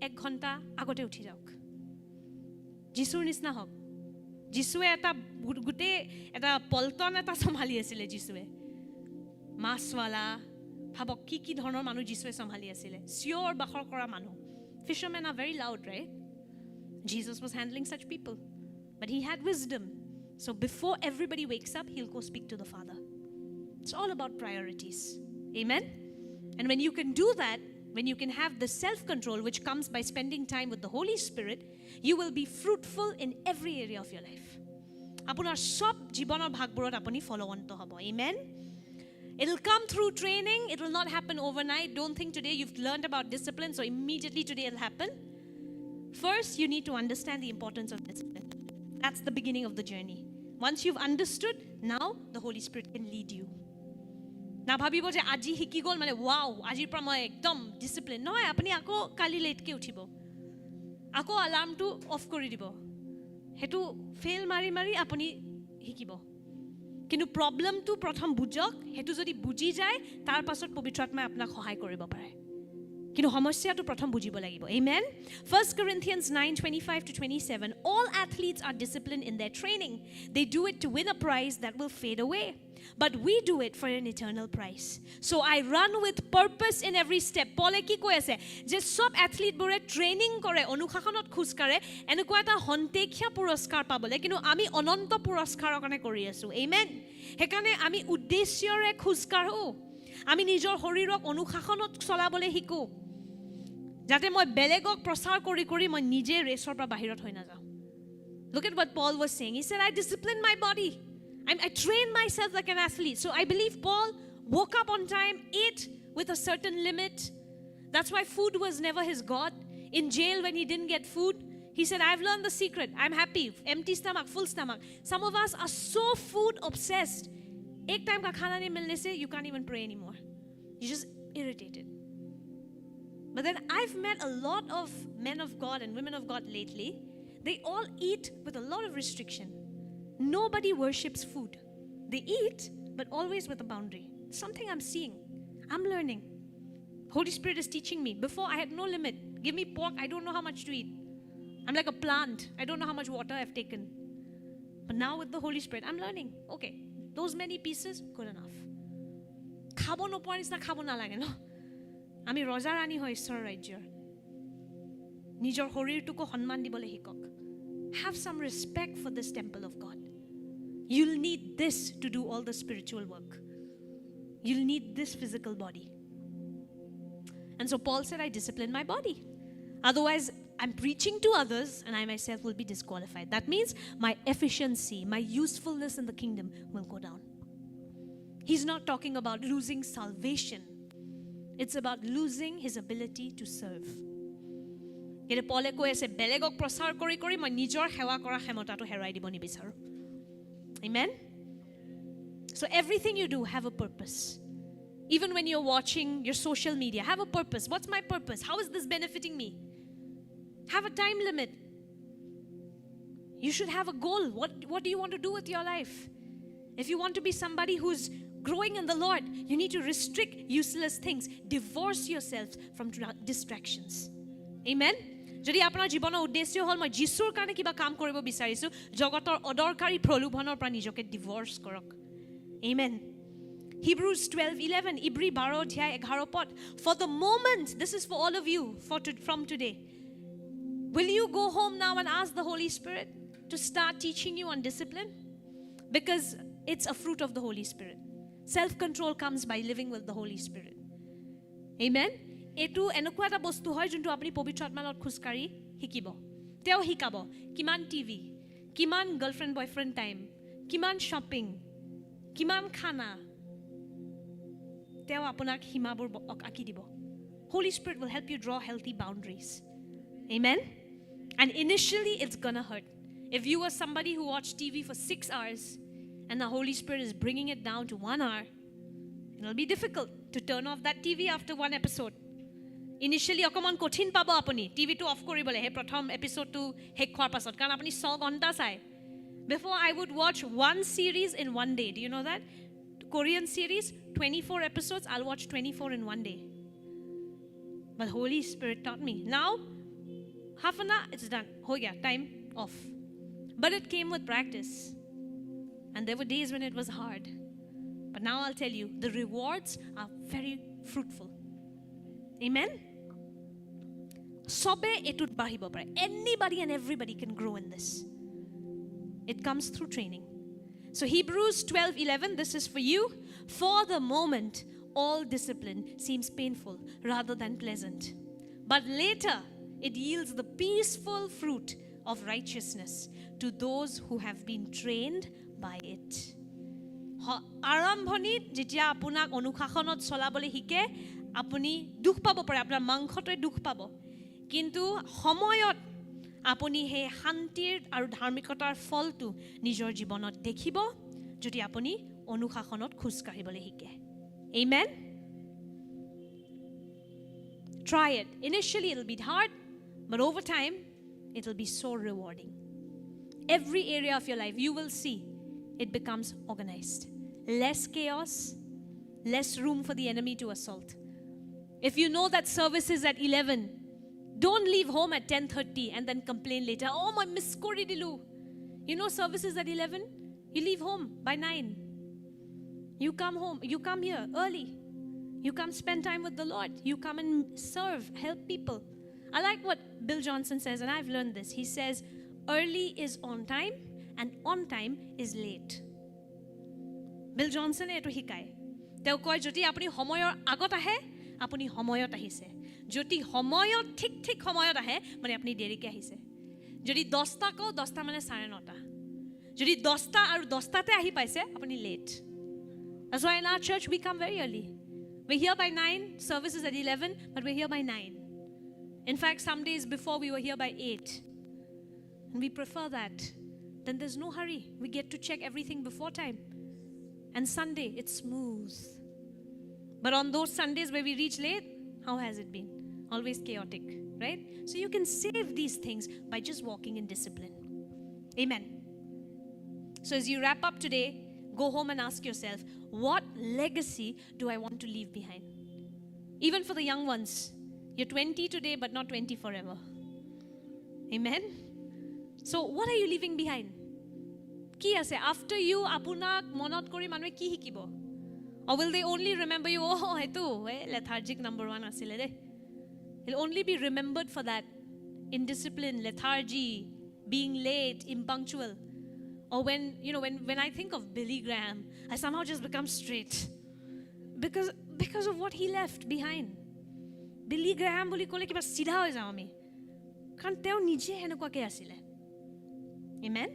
[SPEAKER 1] 1 ঘণ্টা আগতে উঠি যাওক। যিশুৰ নিচিনা হওক। যিশুৱে এটা পল্টন এটা সম্ভালি আছিলে যিশুৱে। মাছৱালা ভাবক কি ধৰণৰ মানুহ যিশুৱে সম্ভালি আছিলে। চিঞৰ বাখৰ কৰা মানুহ। Fishermen are very loud, right? Jesus was handling such people. But he had wisdom. So before everybody wakes up, he'll go speak to the Father. It's all about priorities. Amen? And when you can do that, when you can have the self-control which comes by spending time with the Holy Spirit, you will be fruitful in every area of your life. Apunar sob jibonar bhagborot apuni follow on to hobo. Amen? It'll come through training. It will not happen overnight. Don't think today you've learned about discipline, so immediately today it'll happen. First, you need to understand the importance of discipline. That's the beginning of the journey. Once you've understood, now the Holy Spirit can lead you. না ভাবিব যে আজি শিকি গল মানে wow আজিৰ পৰা মই একদম ডিসিপ্লিন নহয় আপুনি আকৌ কালি লেটকে উঠিব আকৌ আলাৰ্মটো অফ কৰি দিব হেতু ফেল মাৰি মাৰি আপুনি শিকিব কিন্তু প্ৰবলেমটো প্ৰথম বুজক হেতু যদি বুজি যায় তাৰ পাছত পবিত্ৰ আত্মাই আপোনাক সহায় কৰিব পাৰে কিন্তু সমস্যাটো প্ৰথম বুজিব লাগিব amen 1 Corinthians 9:25-27 all athletes are disciplined in their training they do it to win a prize that will fade away but we do it for an eternal prize so I run with purpose in every step Paul কি কৈ আছে যে সব athlete বোৰে training কৰে অনুশাসনত খুজ কাৰে এনেকুৱা এটা হন্তেখিয়া পুৰস্কাৰ পাবলে কিন্তু আমি অনন্ত পুৰস্কাৰৰ কাৰণে কৰি আছো আমেন হেকানে আমি উদ্দেশ্যৰে খুজ কাৰো আমি নিজৰ শৰীৰক অনুশাসনত চলাবলে শিকো যাতে মই বেলেগক প্ৰচাৰ কৰি কৰি মই নিজে ৰেছৰ পৰা বাহিৰত হৈ না যাও Look at what Paul was saying. He said, I discipline my body. I train myself like an athlete. So I believe Paul woke up on time, ate with a certain limit. That's why food was never his God. In jail, when he didn't get food, he said, I've learned the secret. I'm happy. Empty stomach, full stomach. Some of us are so food obsessed. Ek time ka khana nahi milne se, you can't even pray anymore. You're just irritated. But then I've met a lot of men of God and women of God lately. They all eat with a lot of restriction. Nobody worships food. They eat, but always with a boundary. Something I'm seeing. I'm learning. Holy Spirit is teaching me. Before, I had no limit. Give me pork, I don't know how much to eat. I'm like a plant. I don't know how much water I've taken. But now with the Holy Spirit, I'm learning. Okay, those many pieces, good enough. Khabo no point is na khabo na lage, no? Ami roja rani hoy Ishwar Rajyor. Nijor horirtuko honman dibole hikok. Have some respect for this temple of God. You'll need this to do all the spiritual work. You'll need this physical body. And so Paul said, I discipline my body. Otherwise, I'm preaching to others and I myself will be disqualified. That means my efficiency, my usefulness in the kingdom will go down. He's not talking about losing salvation. It's about losing his ability to serve. Yet Paul কৈ আছে বেলেগক প্ৰচাৰ কৰি কৰি মই নিজৰ সেৱা কৰা ক্ষমতাটো হেৰাই দিব নিবিচাৰো Amen So everything you do have a purpose Even when you're watching your social media have a purpose What's my purpose How is this benefiting me Have a time limit You should have a goal What do you want to do with your life If you want to be somebody who's growing in the Lord you need to restrict useless things Divorce yourself from distractions Amen যদি আপোনাৰ জীৱনৰ উদ্দেশ্য হ'ল মই যিশুৰ কাৰণে কিবা কাম কৰিব বিচাৰিছোঁ জগতৰ অদৰকাৰী প্ৰলোভনৰ পৰা নিজকে ডিভৰ্চ কৰক আমেন Hebrews 12:11 ইব্ৰী 12 অধ্যায় 11 পদ for the moment this is for all of you from today will you go home now and ask the Holy Spirit to start teaching you on discipline because it's a fruit of the Holy Spirit self control comes by living with the Holy Spirit amen এটো এনেকুৱা এটা বস্তু হয় যোনটো আপুনি পবিত্ৰ আত্মাৰ লগত খুচকাৰি শিকিব তেও শিকাব কিমান টিভি কিমান গাৰ্লফ্ৰেণ্ড বয়ফ্ৰেণ্ড টাইম কিমান শপিং কিমান খানা তেও আপোনাক সীমাবোৰ আঁকি দিব Holy Spirit will help you draw healthy boundaries amen and initially it's gonna hurt if you were somebody who watched TV for 6 hours and the Holy Spirit is bringing it down to 1 hour it'll be difficult to turn off that TV after one episode initially অকমান কঠিন পাব আপুনি টিভিটো of কৰিবলে হে প্ৰথম এপিসোডটো শেষ হোৱাৰ পাছত কাৰণ আপুনি 100 ঘণ্টা চাই before I would watch one series in one day do you know that Korean series 24 episodes I'll watch 24 in one day but Holy Spirit taught me now half an hour it's done ho gaya time off but it came with practice and there were days when it was hard but now I'll tell you the rewards are very fruitful amen sobe etut bahibo pare anybody and everybody can grow in this it comes through training so Hebrews 12:11 this is for you for the moment all discipline seems painful rather than pleasant but later it yields the peaceful fruit of righteousness to those who have been trained by it আৰম্ভণিত যেতিয়া আপোনাক অনুশাসনত চলাবলৈ শিকে আপুনি দুখ পাব পাৰে আপোনাৰ মাংসটোৱে দুখ পাব কিন্তু সময়ত আপুনি হে শান্তিৰ আৰু ধাৰ্মিকতাৰ ফলটো নিজৰ জীৱনত দেখিব যদি আপুনি অনুশাসনত খোজ কাঢ়িবলৈ শিকে amen try it initially it'll be hard but over time it'll be so rewarding every area of your life you will see it becomes organized less chaos less room for the enemy to assault if you know that service is at 11 don't leave home at 10:30 and then complain later oh my miss kori dilu you know service is at 11 you leave home by 9 you come home you come here early you come spend time with the Lord you come and serve help people I like what Bill Johnson says and I've learned this he says early is on time and on time is late Bill Johnson eto hikai teo koi joti apuni homoyor agot ahe apuni homoyot ahise যদি সময়ত ঠিক ঠিক সময়ত আহে মানে আপনি দেৰিকে আহিছে যদি 10 টা কও 10 টা মানে 9:30 যদি 10 টা আৰু 10 টাতে আহি পাইছে আপনি late that's why in our church we come very early we're here by 9 service is at 11 but we're here by 9 in fact some days before we were here by 8 and we prefer that then there's no hurry we get to check everything before time and Sunday it's smooth but on those Sundays where we reach late how has it been always chaotic right so you can save these things by just walking in discipline amen so as you wrap up today go home and ask yourself what legacy do I want to leave behind even for the young ones you're 20 today but not 20 forever amen so what are you leaving behind ki ase after you apunak monot kori manue ki hikibo or will they only remember you oh etu lethargic number 1 asile de he'll only be remembered for that indiscipline lethargy being late impunctual or when I think of Billy Graham I somehow just become straight because of what he left behind Billy Graham boli kole kiba sidha hoy jao ami kan teo nije henekwa ke asile amen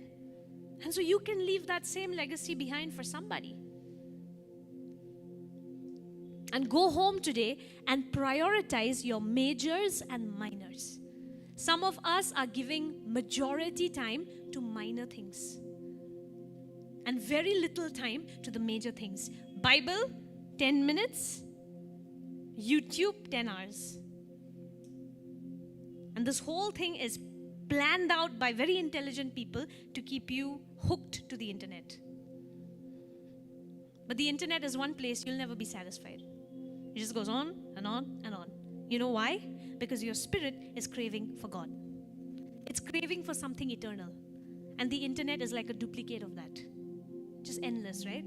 [SPEAKER 1] and so you can leave that same legacy behind for somebody and go home today and prioritize your majors and minors. Some of us are giving majority time to minor things and very little time to the major things. Bible, 10 minutes. YouTube, 10 hours. And this whole thing is planned out by very intelligent people to keep you hooked to the internet. But the internet is one place you'll never be satisfied. It just goes on and on and on. You know why? Because your spirit is craving for God. It's craving for something eternal. And the internet is like a duplicate of that. Just endless, right?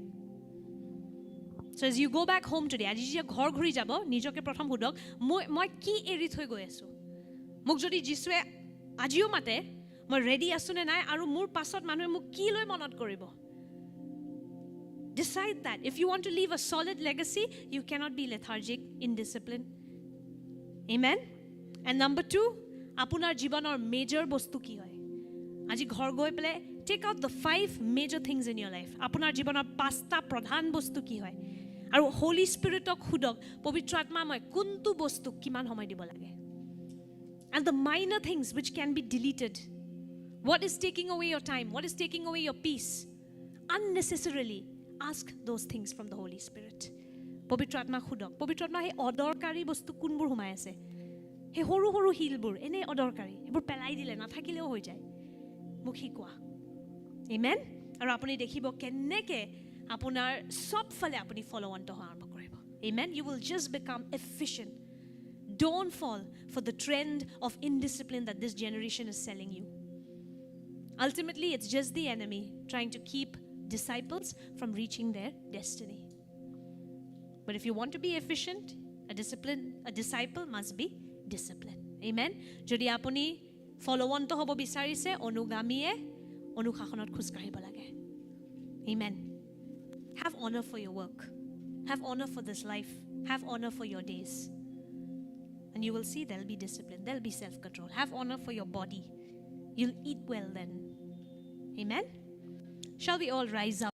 [SPEAKER 1] So as you go back home today, আজি যেতিয়া ঘৰ ঘূৰি যাব নিজকে প্ৰথম সুধক মই কি এৰি থৈ গৈ আছো মোক যদি যিশুৱে আজিও মাতে মই ৰেডি আছো নে নাই আৰু মোৰ পাছত মানুহে মোক কি লৈ মনত কৰিব Decide that. If you want to leave a solid legacy, you cannot be lethargic, indisciplined. Amen? And number 2, আপোনাৰ জীৱনৰ major বস্তু কি হয় আজি ঘৰ গৈ পেলে take out the 5 major things in your life. আপোনাৰ জীৱনৰ 5টা প্ৰধান বস্তু কি হয় আৰু Holy Spiritক খুদক পবিত্ৰ আত্মা মই কোনটো বস্তু কিমান সময় দিব লাগে And the minor things which can be deleted. What is taking away your time? What is taking away your peace? Unnecessarily ask those things from the Holy Spirit. পবিত্ৰ আত্মা খুদক পবিত্ৰ আত্মা হে অদৰকাৰী বস্তু কোনবোৰ হুমাই আছে হে হৰু হৰু হিলবোৰ এনে অদৰকাৰী এবোৰ পেলাই দিলে না থাকিলেও হৈ যায় মুখ শিকোৱা Amen আৰু আপুনি দেখিব কেনেকে আপোনাৰ সব ফলে আপুনি ফলো অন হোৱা আৰম্ভ কৰিব Amen you will just become efficient don't fall for the trend of indiscipline that this generation is selling you ultimately it's just the enemy trying to keep disciples from reaching their destiny but if you want to be efficient a disciple must be disciplined Amen যদি আপুনি follow on to hobo bisarise onugamiye অনুশাসনত খোজ কাঢ়িব লাগে Amen have honor for your work have honor for this life have honor for your days and you will see there'll be discipline there'll be self-control have honor for your body you'll eat well then Amen shall we all rise up